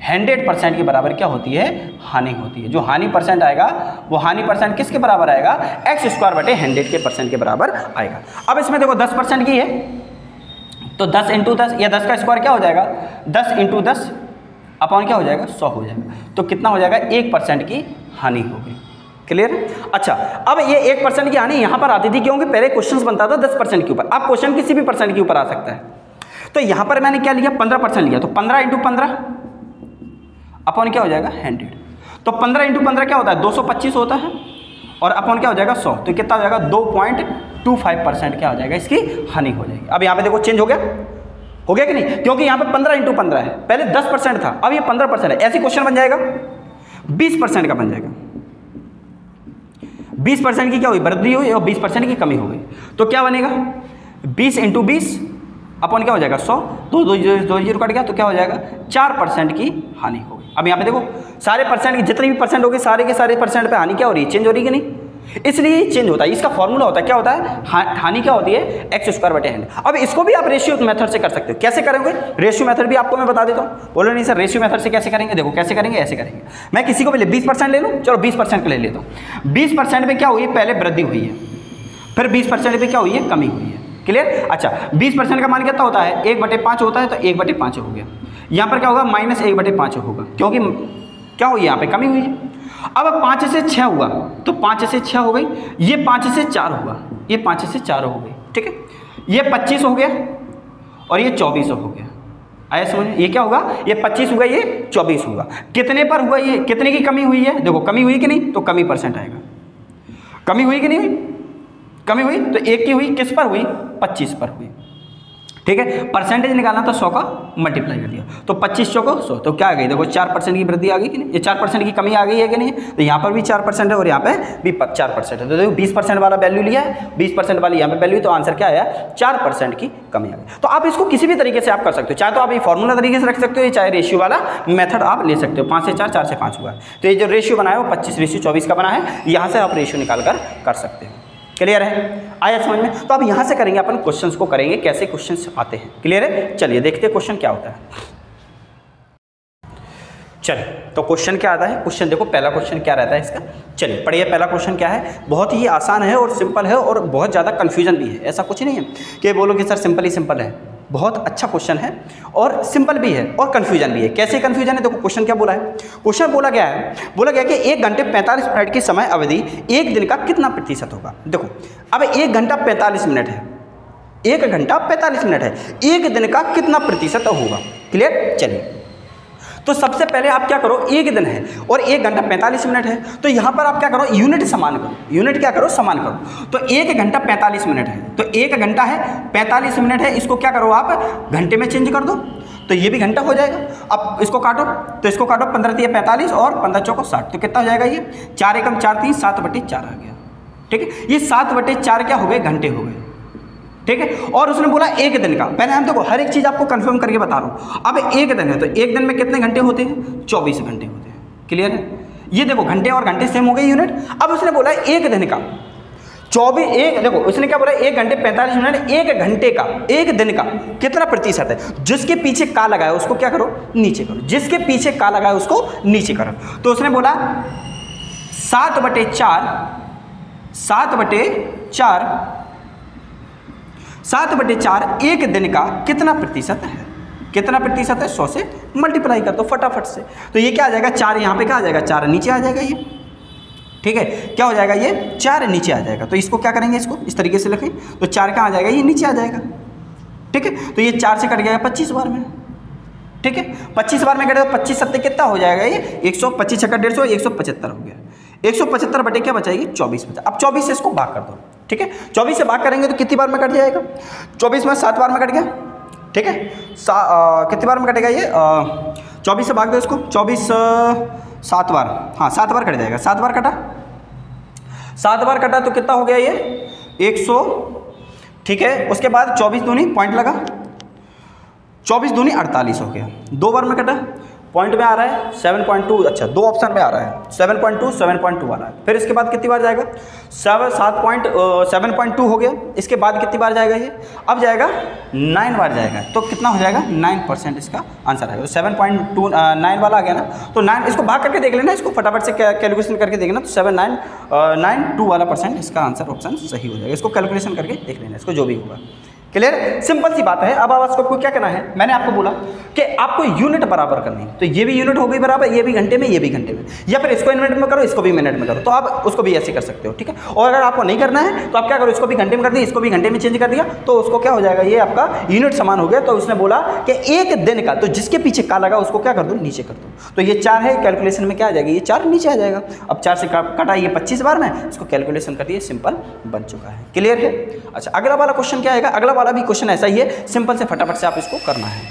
[SPEAKER 1] 100% के बराबर क्या होती है, हानि होती है। जो हानि परसेंट आएगा वो हानि परसेंट किसके बराबर आएगा, x² बटे 100 के परसेंट के बराबर आएगा। अब इसमें देखो 10% की है तो 10 × 10 या 10 का स्क्वायर क्या हो जाएगा, 10 × 10 अपॉन क्या हो जाएगा 100 हो जाएगा, तो कितना हो जाएगा 1% की हानि हो गई, क्लियर। अच्छा अब ये 1% की हानि यहाँ पर आती थी क्योंकि पहले क्वेश्चन बनता था 10% के ऊपर, अब क्वेश्चन किसी भी परसेंट के ऊपर आ सकता है। तो यहाँ पर मैंने क्या लिया 15% लिया, तो 15 × 15 अपॉन क्या हो जाएगा 100, तो 15 × 15 क्या होता है 225 होता है, और अपॉन क्या हो जाएगा 100, तो कितना हो जाएगा 2.25% क्या हो जाएगा इसकी हानि हो जाएगी। अब यहाँ पे देखो चेंज हो गया कि नहीं, क्योंकि यहाँ पे 15 × 15 है, पहले 10% था, अब ये 15% है, ऐसे क्वेश्चन बन जाएगा 20% का बन जाएगा, 20% की क्या हुई वृद्धि हुई और 20% की कमी हो गई, तो क्या बनेगा 20 इंटू 20 अपन क्या हो जाएगा 100, दो जीरो कट गया तो क्या हो जाएगा 4% की हानि हो गई। अब यहाँ पे देखो सारे परसेंट की जितने भी परसेंट हो गए सारे के सारे परसेंट पे हानि क्या हो रही है, चेंज हो रही है कि नहीं, इसलिए चेंज होता है। इसका फॉर्मूला होता है, क्या होता है, हानि क्या होती है, x²/100। अब इसको भी आप रेशियो मेथड से कर सकते हो। कैसे करेंगे रेशियो मेथड भी आपको मैं बता देता हूँ। बोलो नहीं सर रेशियो मेथड से कैसे करेंगे, देखो कैसे करेंगे, ऐसे करेंगे। मैं किसी को पहले 20% ले लूँ, चलो 20% का ले लेता हूँ। 20% में क्या हुई है, पहले वृद्धि हुई है, फिर 20% में क्या हुई है, कमी हुई है। क्लियर। अच्छा 20% का मान कितना होता है, 1/5 होता है, तो 1/5 हो गया। यहाँ पर क्या होगा, -1/5 होगा, क्योंकि क्या हुई यहाँ पे, कमी हुई है। अब 5 से 6 हुआ तो 5 से 6 हो गई, ये 5 से 4 हुआ, ये 5 से 4 हो गई, ठीक है। ये 25 हो गया और ये 24 हो गया। आया समझ में, ये क्या होगा, ये 25 हुआ, ये 24 हुआ। कितने पर हुआ, ये कितने की कमी हुई है, देखो कमी हुई कि नहीं, तो कमी परसेंट आएगा। कमी हुई कि नहीं हुई, कमी हुई तो 1 की हुई, किस पर हुई, 25 पर हुई, ठीक है। परसेंटेज निकालना तो 100 का मल्टीप्लाई कर दिया, तो 25 चौको 100, तो क्या आ गई, देखो 4% की वृद्धि आ गई कि नहीं, ये 4% की कमी आ गई है कि नहीं, तो यहाँ पर भी 4% है और यहाँ पे भी 4% है। तो देखो 20% वाला वैल्यू लिया है, 20% वाली यहाँ पे वैल्यू, तो आंसर क्या आया, 4% की कमी आ गई। तो आप इसको किसी भी तरीके से आप कर सकते हो, चाहे तो आप ये फॉर्मूला तरीके से रख सकते हो, चाहे रेशियो वाला मेथड आप ले सकते हो। 5 से 4, 4 से 5 हुआ है, तो ये जो रेशियो बनाया वो 25:24 का बना है, यहाँ से आप रेशियो निकाल कर सकते हो। क्लियर है, आया समझ में। तो अब यहाँ से करेंगे अपन क्वेश्चंस को करेंगे, कैसे क्वेश्चंस आते हैं। क्लियर है, चलिए देखते हैं क्वेश्चन क्या होता है। चलिए तो क्वेश्चन क्या आता है, क्वेश्चन देखो पहला क्वेश्चन क्या रहता है इसका। चलिए पढ़िए, पहला क्वेश्चन क्या है, बहुत ही आसान है और सिंपल है और बहुत ज़्यादा कन्फ्यूजन भी है। ऐसा कुछ नहीं है कि बोलो कि सर सिंपल ही सिंपल है, बहुत अच्छा क्वेश्चन है और सिंपल भी है और कन्फ्यूजन भी है। कैसे कन्फ्यूजन है, देखो क्वेश्चन क्या बोला है, क्वेश्चन बोला गया है, बोला गया कि 1 घंटे 45 मिनट की समय अवधि 1 दिन का कितना प्रतिशत होगा। देखो अब 1 घंटा 45 मिनट है, 1 घंटा 45 मिनट है, 1 दिन का कितना प्रतिशत होगा। क्लियर। चलिए तो सबसे पहले आप क्या करो, 1 दिन है और 1 घंटा 45 मिनट है, तो यहाँ पर आप क्या करो, यूनिट समान करो, यूनिट क्या करो, समान करो। तो 1 घंटा 45 मिनट है, तो 1 घंटा है 45 मिनट है, इसको क्या करो आप घंटे में चेंज कर दो, तो ये भी घंटा हो जाएगा। अब इसको काटो, तो इसको काटो, 15 × 45 और 15 × 60, तो कितना हो जाएगा, ये 4 × 4 = 3, 7/4 आ गया, ठीक है। ये 7/4 क्या हो गए, घंटे हो गए, ठीक है। और उसने बोला 1 दिन का, पहले हम देखो हर एक चीज़ आपको कंफर्म करके बता रहा हूँ। अब 1 दिन है तो 1 दिन में कितने घंटे होते हैं, 24 घंटे होते हैं। क्लियर है, ये देखो घंटे और घंटे सेम हो गए यूनिट। अब उसने बोला 1 दिन का 24, एक देखो उसने क्या बोला, 1 घंटे 45 मिनट, 1 घंटे का 1 दिन का कितना प्रतिशत है। जिसके पीछे का लगा है उसको क्या करो, नीचे करो, जिसके पीछे का लगा है उसको नीचे करो। तो उसने बोला 7/4 1 दिन का कितना प्रतिशत है, कितना प्रतिशत है, 100 से मल्टीप्लाई कर दो फटाफट से। तो ये क्या आ जाएगा, 4 यहाँ पे क्या आ जाएगा, 4 नीचे आ जाएगा, ये ठीक है। क्या हो जाएगा, ये 4 नीचे आ जाएगा। तो इसको क्या करेंगे, इसको इस तरीके से लिखें, तो 4 कहाँ आ जाएगा, ये नीचे आ जाएगा, ठीक है। तो ये 4 से कट गया 25 बार में, ठीक है। 25 बार में कटेगा, 25 सत्ते कितना हो जाएगा, ये 125 × 150 175 हो गया। 175 बटे क्या बचाएगी, 24 बचा। अब 24 से इसको भाग कर दो, ठीक है। 24 से भाग करेंगे तो कितनी बार में कट जाएगा, 24 में 7 बार में कट गया, ठीक है। कितनी बार में कटेगा ये, 24 से भाग दो इसको, 24 7 बार, हाँ 7 बार कट जाएगा। 7 बार कटा, 7 बार कटा तो कितना हो गया ये 100, ठीक है। उसके बाद 24 दूनी पॉइंट लगा, 24 दूनी 48 हो गया। 2 बार में कटा, पॉइंट में आ रहा है 7.2, अच्छा 2 ऑप्शन में आ रहा है 7.2 7.2 आ रहा है। फिर इसके बाद कितनी बार जाएगा, 7.2 हो गया। इसके बाद कितनी बार जाएगा ये, अब जाएगा 9 बार जाएगा। तो कितना हो जाएगा, 9% इसका आंसर आएगा। तो 7.29 वाला आ गया ना, तो 9 इसको भाग करके देख लेना, इसको फटाफट से कैलकुलेशन करके देखना, तो 7.992 वाला % इसका आंसर ऑप्शन सही हो जाएगा। इसको कैलकुलेशन करके देख लेना, इसको जो भी होगा। क्लियर, सिंपल सी बात है। अब आपको क्या करना है, मैंने आपको बोला कि आपको यूनिट बराबर करनी है, तो ये भी यूनिट हो गई बराबर, ये भी घंटे में, ये भी घंटे में, या फिर इसको मिनट में करो, इसको भी मिनट में करो, तो आप उसको भी ऐसे कर सकते हो, ठीक है। और अगर आपको नहीं करना है तो आप क्या करो, इसको भी घंटे में कर दिया, इसको भी घंटे में चेंज कर दिया, तो उसको क्या हो जाएगा, ये आपका यूनिट समान हो गया। तो उसने बोला कि 1 दिन का, तो जिसके पीछे का लगा उसको क्या कर दो, नीचे कर दो। तो ये 4 है, कैलकुलेशन में क्या आ जाएगा, ये 4 नीचे आ जाएगा। अब 4 से कटा ये 25 बार में, इसको कैलकुलेशन कर दिए, सिंपल बन चुका है। क्लियर है। अच्छा अगला वाला क्वेश्चन क्या आएगा, अगला वाला भी क्वेश्चन ऐसा ही है, सिंपल से फटाफट से आप इसको करना है।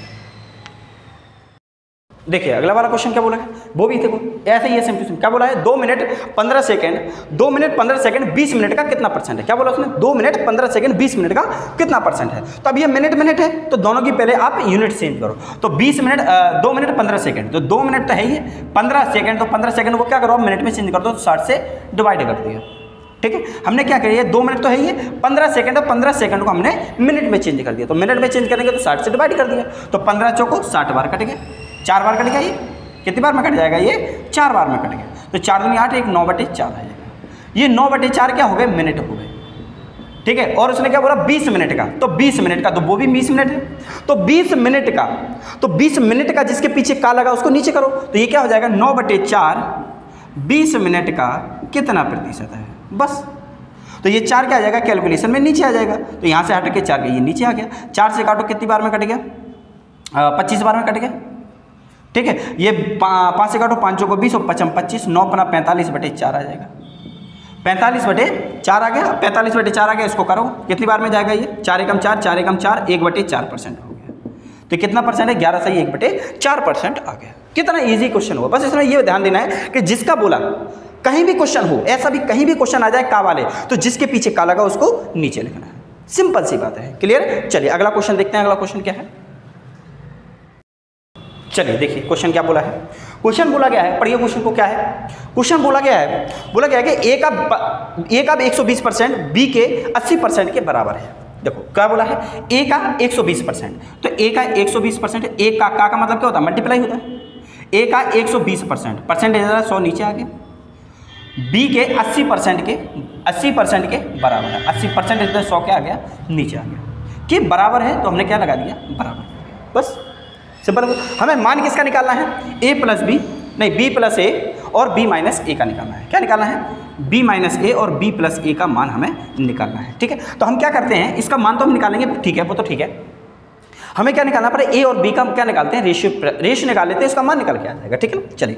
[SPEAKER 1] देखिए अगला वाला क्वेश्चन क्या बोला है, वो भी देखो ऐसे ही है सेम टू सेम। क्या बोला है 2 minute 15 second 2 minute 15 second 20 minute का कितना परसेंट है। क्या बोला उसने 2 मिनट 15 सेकंड 20 मिनट का कितना परसेंट है। तो अब ये मिनट है तो दोनों की पहले आप यूनिट चेंज करो। तो 20 मिनट 2 मिनट 15 सेकंड तो 2 मिनट तो है ही 15 सेकंड तो 15 सेकंड को क्या करो मिनट में चेंज कर दो तो 60 से डिवाइड कर दिया। ठीक है हमने क्या करिए 2 मिनट तो है ही 15 सेकंड और 15 सेकंड को हमने मिनट में चेंज कर दिया। तो मिनट में चेंज करेंगे तो 60 से डिवाइड कर दिया तो 15 चौको 60 बार कट गया 4 बार कट गया। ये कितनी बार में कट जाएगा ये 4 बार में कट गया। तो 4 दूनी 8 एक 9/4 आ जाएगा। ये 9/4 क्या हो गए मिनट हो गए। ठीक है और उसने क्या बोला 20 मिनट का तो 20 मिनट का तो वो भी 20 मिनट है। तो 20 मिनट का तो 20 मिनट का जिसके पीछे का लगा उसको नीचे करो तो ये क्या हो जाएगा 9/4 20 मिनट का कितना प्रतिशत है बस। तो ये 4 क्या आ जाएगा कैलकुलेशन में नीचे आ जाएगा। तो यहाँ से हट के 4 ये नीचे आ गया। 4 से काटो कितनी बार में कट गया 25 बार में कट गया। ठीक है ये 5 से काटो 5 को 20 और 5 25 9 अपना 45/4 आ जाएगा। 45/4 आ गया 45/4 आ गया। इसको करो कितनी बार में जाएगा ये 4 एकम 4 4 एकम 4 1/4% हो गया। तो कितना परसेंट है 11 सही 1/4% आ गया। कितना इजी क्वेश्चन हुआ। बस इसमें ये ध्यान देना है कि जिसका बोला कहीं भी क्वेश्चन हो ऐसा भी कहीं भी क्वेश्चन आ जाए का वाले तो जिसके पीछे का लगा उसको नीचे लिखना है। सिंपल सी बात है। क्लियर। चलिए अगला क्वेश्चन देखते हैं। अगला क्वेश्चन क्या है चलिए देखिए क्वेश्चन क्या बोला है। क्वेश्चन बोला गया है पढ़िए क्वेश्चन को क्या है। क्वेश्चन बोला गया है कि ए का 120% बी के 80% के बराबर है। देखो क्या बोला है ए का 120% तो ए का 120% ए का मतलब क्या होता है मल्टीप्लाई होता है। ए का 120% परसेंटेज 100 नीचे आ गया। बी के 80% के बराबर है। 80% 100 क्या आ गया नीचे आ गया कि बराबर है तो हमने क्या लगा दिया बराबर। बस सिंपल। हमें मान किसका निकालना है a प्लस बी नहीं b प्लस ए और b माइनस ए का निकालना है। क्या निकालना है b माइनस ए और b प्लस ए का मान हमें निकालना है। ठीक है तो हम क्या करते हैं इसका मान तो हम निकालेंगे ठीक है वो तो ठीक है। हमें क्या निकालना पड़े a और b का क्या निकालते हैं रेशियो निकाल लेते हैं इसका मान निकल के आ जाएगा। ठीक है ना चलिए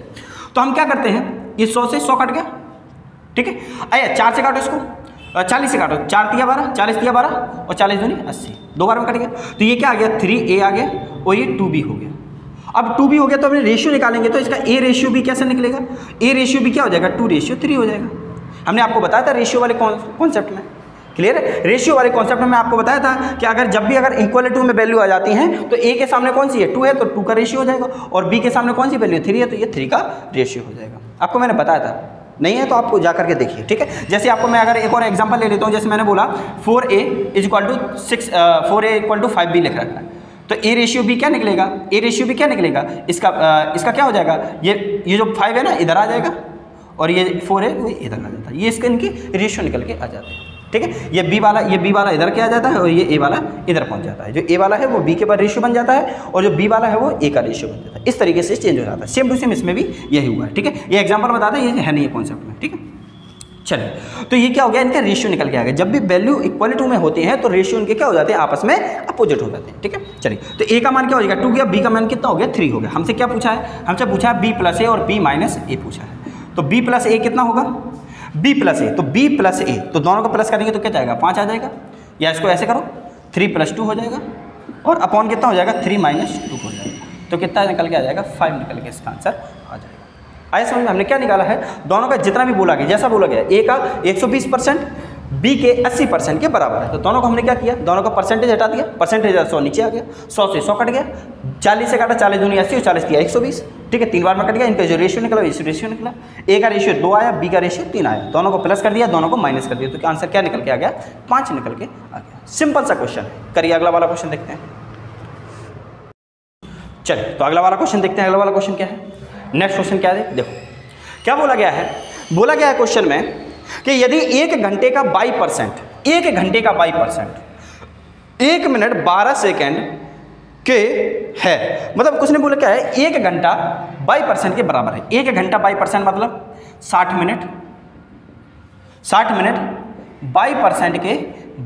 [SPEAKER 1] तो हम क्या करते हैं ये 100 से 100 कट गया। ठीक है आया 4 से काटो इसको 40 से काटो 4 तिया 12 40 तिया 12 और 40 दूनी 80 2 बार में कट गया। तो ये क्या आ गया 3a आ गया और ये 2b हो गया। अब 2b हो गया तो अपने रेशियो निकालेंगे तो इसका a रेशियो भी कैसे निकलेगा a रेशियो भी क्या हो जाएगा 2:3 हो जाएगा। हमने आपको बताया था रेशियो वाले कॉन्सेप्ट में। क्लियर है। रेशियो वाले कॉन्सेप्ट में आपको बताया था कि अगर जब भी अगर इक्वल टू में वैल्यू आ जाती हैं तो a के सामने कौन सी है 2 है तो 2 का रेशियो हो जाएगा और b के सामने कौन सी वैल्यू 3 है तो ये 3 का रेशियो हो जाएगा। आपको मैंने बताया था नहीं है तो आपको जा करके देखिए। ठीक है जैसे आपको मैं अगर एक और एग्जांपल ले लेता हूँ जैसे मैंने बोला 4a = 5b लिख रखा है तो a रेशियो b क्या निकलेगा इसका क्या हो जाएगा ये जो 5 है ना इधर आ जाएगा और ये 4 है वो इधर आ जाता है। ये इसके इनकी रेशियो निकल के आ जाते हैं। ठीक है ये b वाला इधर क्या आ जाता है और ये a वाला इधर पहुंच जाता है। जो a वाला है वो b के बाद रेशियो बन जाता है और जो b वाला है वो a का रेशियो बन जाता है। इस तरीके से चेंज हो जाता है। सेम टू सेम इसमें भी यही हुआ है। ठीक है ये एग्जांपल बताते हैं ये है नहीं है कॉन्सेप्ट में। ठीक है चलिए तो ये क्या हो गया इनका रेशियो निकल के आ गया। जब भी वैल्यू इक्वल टू में होती है तो रेशियो इनके क्या हो जाते हैं आपस में अपोजिट हो जाते हैं। ठीक है चलिए तो a का मान क्या हो जाएगा 2 गया b का मान कितना हो गया 3 हो गया। हमसे क्या पूछा है हमसे पूछा है b प्लस ए और b माइनस ए पूछा है। तो b प्लस ए कितना होगा b प्लस ए तो b प्लस ए तो दोनों को प्लस करेंगे तो क्या जाएगा 5 आ जाएगा या इसको ऐसे करो 3 + 2 हो जाएगा और अपॉन कितना हो जाएगा 3 - 2 हो जाएगा। तो कितना निकल के आ जाएगा 5 निकल के इसका आंसर आ जाएगा। आया समझ में। हमने क्या निकाला है दोनों का जितना भी बोला गया जैसा बोला गया a का 120% b के 80% के बराबर है। तो दोनों को हमने क्या किया दोनों का परसेंटेज हटा दिया। परसेंटेज 100 नीचे आ गया 100 से 100 कट गया। 40 से काटा 40 दूनी 80 और 40 दिया 120। ठीक है 3 बार में कट गया। इनका जो रेशियो निकला इस रेशियो निकला a का रेशियो 2 आया b का रेशियो 3 आया। दोनों को प्लस कर दिया दोनों को माइनस कर दिया तो आंसर क्या निकल के आ गया 5 निकल के आ गया। सिंपल सा क्वेश्चन है। करिए अगला वाला क्वेश्चन देखते हैं। चलिए तो अगला वाला क्वेश्चन देखते हैं। अगला वाला क्वेश्चन क्या है नेक्स्ट क्वेश्चन क्या है देखो क्या बोला गया है क्वेश्चन में कि यदि 1 घंटे का 22% 1 घंटे का 22% 1 मिनट 12 सेकेंड के है मतलब कुछ ने बोला क्या है 1 घंटा 22% के बराबर है। 1 घंटा 22% मतलब 60 मिनट 22% के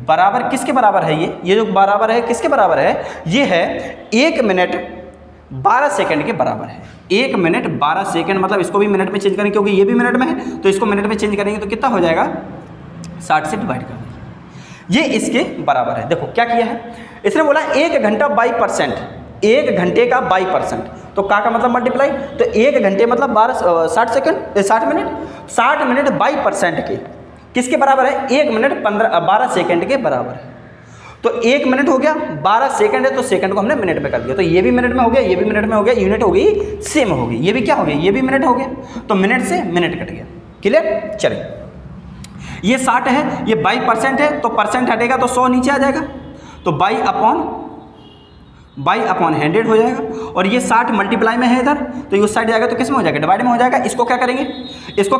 [SPEAKER 1] बराबर किसके बराबर है ये जो बराबर है किसके बराबर है ये है 1 मिनट 12 सेकंड के बराबर है। 1 मिनट 12 सेकंड मतलब इसको भी मिनट में चेंज करेंगे क्योंकि ये भी मिनट में है तो इसको मिनट में चेंज करेंगे तो कितना हो जाएगा 60 से डिवाइड कर देंगे ये इसके बराबर है। देखो क्या किया है इसने बोला 1 घंटा 22% 1 घंटे का बाई %, तो का मतलब मल्टीप्लाई, तो 1 घंटे मतलब 60 मिनट, 60 मिनट बाई % के किसके बराबर है, 1 मिनट 12 सेकंड के बराबर है। तो 1 मिनट हो गया, 12 सेकंड है तो सेकंड को हमने मिनट में कर दिया, तो ये भी मिनट में हो गया, ये भी मिनट में हो गया, यूनिट हो गई सेम हो गई, ये भी क्या हो गया, ये भी मिनट हो गया, तो मिनट से मिनट कट गया। क्लियर, चलिए ये 60 है, ये बाई % है, तो % हटेगा तो 100 नीचे आ जाएगा, तो बाई अपॉन 100 हो जाएगा, और ये 60 मल्टीप्लाई में है इधर, तो ये उस साइड जाएगा तो किस में हो जाएगा, डिवाइड में हो जाएगा। इसको क्या करेंगे, इसको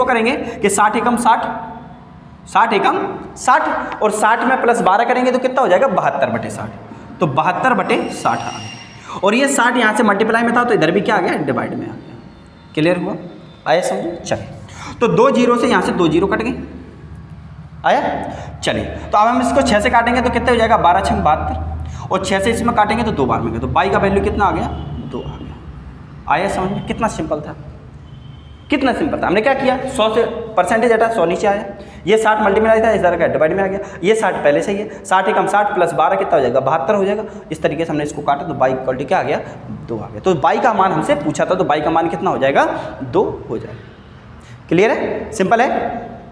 [SPEAKER 1] करेंगे कि 60 एकम 60, 60 एकम 60, और 60 में प्लस 12 करेंगे तो कितना हो जाएगा, 72/60, तो 72/60 आ गया, और ये 60 यहाँ से मल्टीप्लाई में था तो इधर भी क्या आ गया, डिवाइड में आ गया। क्लियर हुआ, आया समझो। चलिए तो 2 जीरो से यहाँ से 2 जीरो कट गए, आया। चलिए तो अब हम इसको 6 से काटेंगे तो कितने हो जाएगा, 12 6 72, और 6 से इसमें काटेंगे तो 2 बार में गए, तो बाई का वैल्यू कितना आ गया, 2 आ गया। आया समझ में, कितना सिंपल था, कितना सिंपल था। हमने क्या किया, 100 से % हटा, 100 नीचे आया, ये 60 मल्टीप्लाई था, इस तरह का डिवाइड में आ गया, ये 60 पहले से ही है, 60 एकम 60 प्लस 12 कितना हो जाएगा, 72 हो जाएगा। इस तरीके से हमने इसको काटा तो बाई इक्वल टू क्या आ गया, 2 आ गया। तो बाई का मान हमसे पूछा था, तो बाई का मान कितना हो जाएगा, 2 हो जाएगा। क्लियर है, सिंपल है।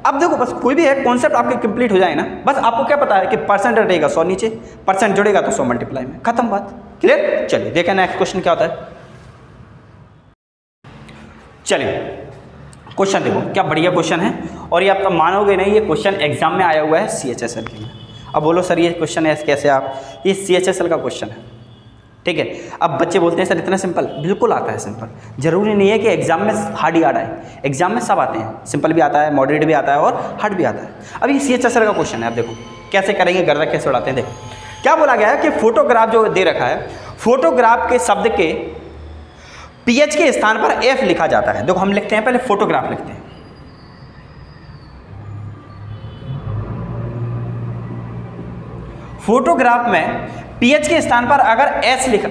[SPEAKER 1] अब देखो बस कोई भी है कॉन्सेप्ट आपके कंप्लीट हो जाए ना, बस आपको क्या पता है कि % हटेगा 100 नीचे, % जुड़ेगा तो 100 मल्टीप्लाई में, खत्म बात। क्लियर, चलिए देखें नेक्स्ट क्वेश्चन क्या होता है। चलिए क्वेश्चन देखो, क्या बढ़िया क्वेश्चन है, और ये आप तो मानोगे नहीं, ये क्वेश्चन एग्जाम में आया हुआ है CHSL के लिए। अब बोलो सर ये क्वेश्चन है कैसे, आप ये CHSL का क्वेश्चन है, ठीक है। अब बच्चे बोलते हैं सर इतना सिंपल, बिल्कुल आता है सिंपल, जरूरी नहीं है कि एग्जाम में हार्ड ही आए, एग्जाम में सब आते हैं, सिंपल भी आता है, मॉडरेट भी आता है और हार्ड भी आता है। अब ये CHSL का क्वेश्चन है, आप देखो कैसे करेंगे, गर्दा कैसे उड़ाते हैं। देखो क्या बोला गया है कि फोटोग्राफ जो दे रखा है, फोटोग्राफ के शब्द के PH के स्थान पर F लिखा जाता है। देखो हम लिखते हैं, पहले फोटोग्राफ लिखते हैं, फोटोग्राफ में PH के स्थान पर अगर F लिखा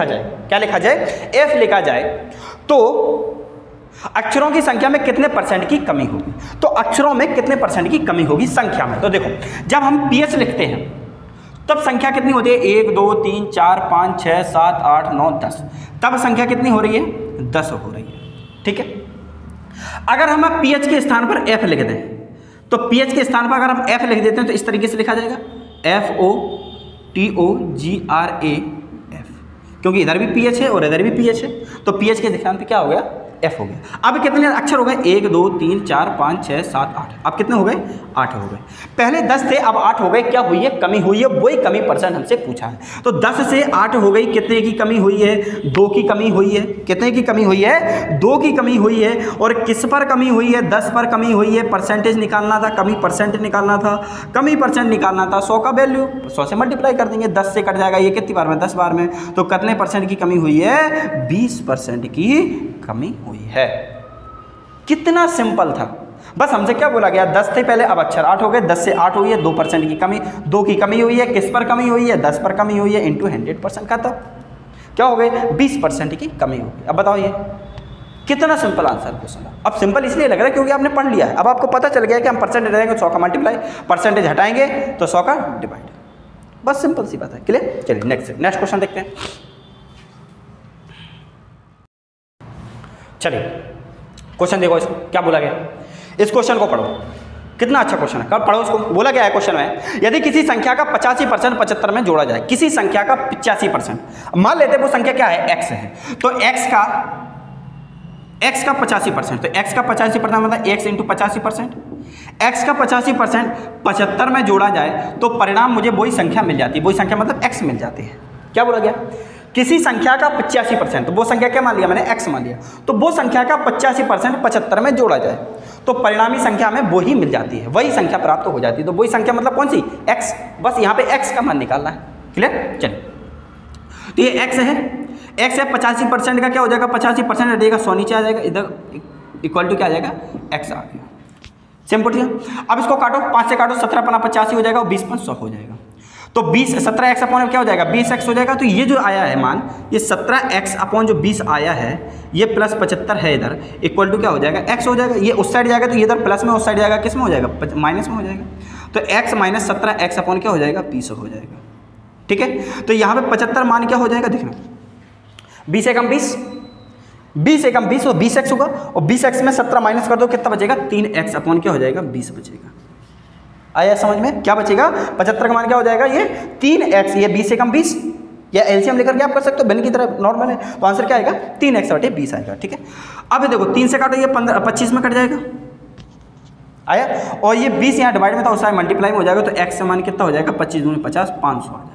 [SPEAKER 1] जाए, क्या लिखा जाए, F लिखा जाए, तो अक्षरों की संख्या में कितने % की कमी होगी, तो अक्षरों में कितने % की कमी होगी संख्या में। तो देखो जब हम PH लिखते हैं तब संख्या कितनी होती है, 1 2 3 4 5 6 7 8 9 10, तब संख्या कितनी हो रही है, 10 हो रही है, ठीक है। अगर हम PH के स्थान पर F लिख दें, तो PH के स्थान पर अगर हम F लिख देते हैं तो इस तरीके से लिखा जाएगा, FOTOGRAF, क्योंकि इधर भी PH है और इधर भी PH है, तो PH के स्थान पे क्या हो गया, F हो गया। अब कितने अक्षर हो गए, 1 2 3 4 5 6 7 8, अब कितने हो गए, 8 हो गए। पहले 10 थे, अब 8 हो गए, क्या हुई है, कमी हुई है, वही कमी % हमसे पूछा है। तो 10 से 8 हो गई, कितने की कमी हुई है, 2 की कमी हुई है, कितने की कमी हुई है, 2 की कमी हुई है। और किस पर कमी हुई है, 10 पर कमी हुई है, % निकालना था, कमी % निकालना था, कमी % निकालना था, 100 का वैल्यू 100 से मल्टीप्लाई कर देंगे, 10 से कट जाएगा, ये कितनी बार में, 10 बार में, तो कितने % की कमी हुई है, 20% की कमी हुई है। कितना सिंपल था, बस हमसे क्या बोला गया, 10 थे पहले, अब अक्षर 8 हो गए, 10 से 8 हुई है, 2% की कमी, 2 की कमी हुई है, किस पर कमी हुई है, 10 पर कमी हुई है, इंटू 100% का, तब क्या हो गए, 20% की कमी होगी। अब बताओ ये कितना सिंपल आंसर क्वेश्चन है। अब सिंपल इसलिए लग रहा है क्योंकि आपने पढ़ लिया है, अब आपको पता चल गया कि हम % हटाएंगे 100 का मल्टीप्लाई, % हटाएंगे तो 100 का डिवाइड, बस सिंपल सी बात है। क्लियर, चलिए नेक्स्ट क्वेश्चन देखते हैं। चलिए क्वेश्चन देखो, इसको क्या बोला गया, इस क्वेश्चन को पढ़ो, कितना अच्छा क्वेश्चन है, कब पढ़ो उसको। बोला गया है क्वेश्चन में, यदि किसी संख्या का 85% 75 में जोड़ा जाए, किसी संख्या का 85%, मान लेते हैं वो संख्या क्या है, x है, तो x का 85%, तो x का 85% मतलब x इंटू 85%, x का 85% 75 में जोड़ा जाए तो परिणाम मुझे वही संख्या मिल जाती है, वही संख्या मतलब x मिल जाती है। क्या बोला गया, किसी संख्या का 85%, तो वो संख्या क्या मान लिया मैंने, x मान लिया, तो वो संख्या का 85% 75 में जोड़ा जाए तो परिणामी संख्या में वही मिल जाती है, वही संख्या प्राप्त हो जाती है। तो वही संख्या मतलब कौन सी, x, बस यहाँ पे x का मान निकालना है। क्लियर, चलिए तो ये x है, x है, 85% का क्या हो जाएगा, 85% हटेगा, 100 नीचे आ जाएगा, इधर इक्वल टू क्या आ जाएगा, x आ गया, सिंपल है। अब इसको काटो, 5 से काटो, 17 पना 85 हो जाएगा और 20 100 हो जाएगा, तो 20 17x अपॉन क्या हो जाएगा, 20x हो जाएगा। तो ये जो आया है मान, ये 17x अपॉन जो 20 आया है, ये प्लस 75 है इधर, इक्वल टू क्या हो जाएगा, x हो जाएगा। ये उस साइड जाएगा तो ये इधर प्लस में, उस साइड जाएगा किस में हो जाएगा, माइनस में हो जाएगा। तो x माइनस 17x अपॉन क्या हो जाएगा, 20 हो जाएगा। ठीक है। तो यहाँ पे 75 मान क्या हो जाएगा देखना, 20 एकम 20, 20 एकम 20 और 20x होगा, और 20x में 17 माइनस कर दो, कितना बचेगा 3x अपॉन क्या हो जाएगा 20 बचेगा। आया समझ में, क्या बचेगा 75 का मान क्या हो जाएगा ये 3x, ये 20 एकम 20, या एलसीएम लेकर के आप कर सकते हो, बेन की तरह नॉर्मल है, तो आंसर क्या आएगा 3x बटे 20 आएगा। ठीक है, अब देखो 3 से काटो, ये 25 में कट जाएगा, आया, और ये 20 यहाँ डिवाइड में था, उस टाइम मल्टीप्लाई में हो जाएगा, तो x का मान कितना हो जाएगा 25 दूनी 50, 500 आ जाएगा।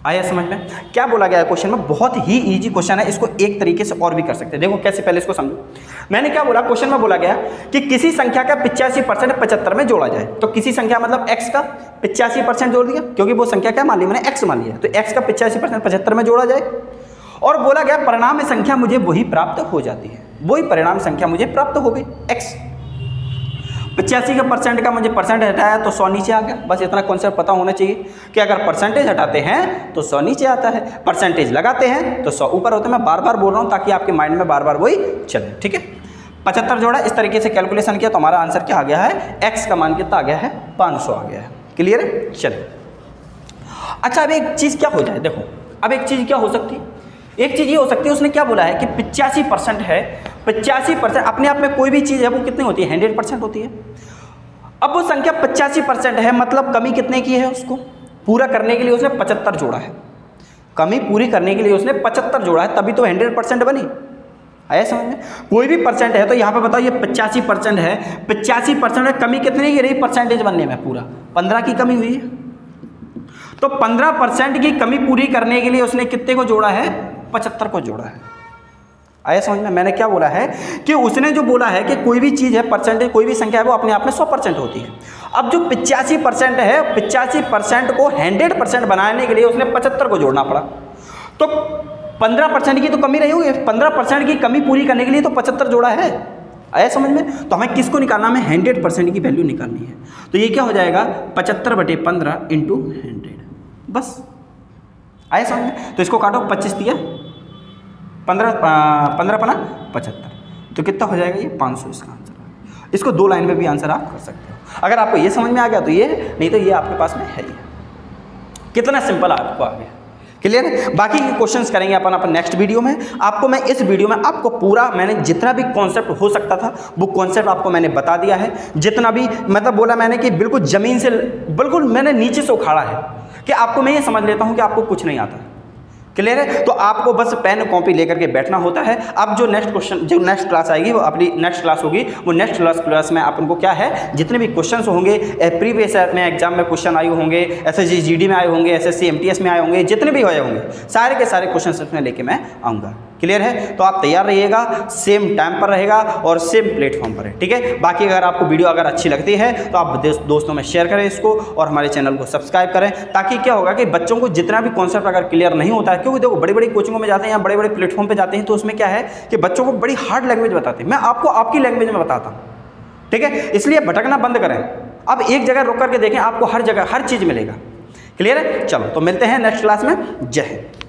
[SPEAKER 1] आया समझ में, क्या बोला गया है क्वेश्चन में, बहुत ही इजी क्वेश्चन है, इसको एक तरीके से और भी कर सकते हैं। देखो कैसे, पहले इसको समझो। मैंने क्या बोला, क्वेश्चन में बोला गया कि किसी संख्या का 85% 75 में जोड़ा जाए, तो किसी संख्या मतलब x का 85% जोड़ दिया, क्योंकि वो संख्या क्या मान ली मैंने x मान लिया, तो x का 85% 75 में जोड़ा जाए, और बोला गया परिणाम में संख्या मुझे वही प्राप्त हो जाती है, वही परिणाम संख्या मुझे प्राप्त हो गई x। 85 का परसेंट का मुझे परसेंट हटाया तो 100 नीचे आ गया, बस इतना कॉन्सेप्ट पता होना चाहिए कि अगर परसेंटेज हटाते हैं तो 100 नीचे आता है, परसेंटेज लगाते हैं तो 100 ऊपर होता है। मैं बार बार बोल रहा हूँ ताकि आपके माइंड में बार बार वही चले। ठीक है, 75 जोड़ा, इस तरीके से कैलकुलेशन किया तो हमारा आंसर क्या आ गया है, x का मान कितना आ गया है 500 आ गया है। क्लियर है, चलिए। अच्छा, अब एक चीज़ क्या हो जाए, देखो अब एक चीज़ क्या हो सकती है, एक चीज़ ये हो सकती है, उसने क्या बोला है कि 85% है, 85% अपने आप में कोई भी चीज़ है वो कितनी होती है 100% होती है। अब वो संख्या 85% है, मतलब कमी कितने की है, उसको पूरा करने के लिए उसने 75 जोड़ा है, कमी पूरी करने के लिए उसने 75 जोड़ा है, तभी तो 100% बनी। आया समझ में, कोई भी परसेंट है तो यहाँ पे बताओ ये 85% है, 85% है, कमी कितने की रही परसेंटेज बनने में, पूरा 15 की कमी हुई है, तो 15% की कमी पूरी करने के लिए उसने कितने को जोड़ा है 75 को जोड़ा है। आया समझ में, मैंने क्या बोला है कि उसने जो बोला है कि कोई भी चीज़ है परसेंटेज, कोई भी संख्या है वो अपने आप में 100% होती है। अब जो 85% है, 85% को 100% बनाने के लिए उसने 75 को जोड़ना पड़ा, तो 15% की तो कमी रही होगी, 15% की कमी पूरी करने के लिए तो 75 जोड़ा है। आया समझ में, तो हमें किसको निकालना, हमें 100% की वैल्यू निकालनी है, तो ये क्या हो जाएगा 75 बटे 15 इंटू 100, बस। आया समझ में, तो इसको काटो, 25 दिया 15 पना 75, तो कितना हो जाएगा ये 500 इसका आंसर। इसको 2 लाइन में भी आंसर आप कर सकते हो, अगर आपको ये समझ में आ गया तो ये, नहीं तो ये आपके पास में है ही। कितना सिंपल आपको आ गया, क्लियर है। बाकी के क्वेश्चंस करेंगे अपन नेक्स्ट वीडियो में। आपको मैं इस वीडियो में आपको पूरा मैंने जितना भी कॉन्सेप्ट हो सकता था वो कॉन्सेप्ट आपको मैंने बता दिया है, जितना भी मतलब बोला मैंने कि बिल्कुल ज़मीन से बिल्कुल मैंने नीचे से उखाड़ा है कि आपको मैं ये समझ लेता हूँ कि आपको कुछ नहीं आता। क्लियर है, तो आपको बस पेन कॉपी लेकर के बैठना होता है। अब जो नेक्स्ट क्वेश्चन, जो नेक्स्ट क्लास आएगी वो अपनी नेक्स्ट क्लास होगी, वो नेक्स्ट क्लास में अपन को क्या है, जितने भी क्वेश्चंस होंगे प्रीवियस में एग्जाम में क्वेश्चन आए होंगे, SSG GD में आए होंगे, SSC MTS में आए होंगे, जितने भी आए होंगे सारे के सारे क्वेश्चन में लेके मैं आऊँगा। क्लियर है, तो आप तैयार रहिएगा, सेम टाइम पर रहेगा और सेम प्लेटफॉर्म पर है। ठीक है, बाकी अगर आपको वीडियो अगर अच्छी लगती है तो आप दोस्तों में शेयर करें इसको, और हमारे चैनल को सब्सक्राइब करें, ताकि क्या होगा कि बच्चों को जितना भी कॉन्सेप्ट अगर क्लियर नहीं होता है, क्योंकि देखो बड़ी बड़ी कोचिंगों में जाते हैं या बड़े बड़े प्लेटफॉर्म पर जाते हैं, तो उसमें क्या है कि बच्चों को बड़ी हार्ड लैंग्वेज बताते हैं, मैं आपको आपकी लैंग्वेज में बताता हूँ। ठीक है, इसलिए भटकना बंद करें, अब एक जगह रुक करके देखें, आपको हर जगह हर चीज़ मिलेगा। क्लियर है, चलो तो मिलते हैं नेक्स्ट क्लास में। जय हिंद।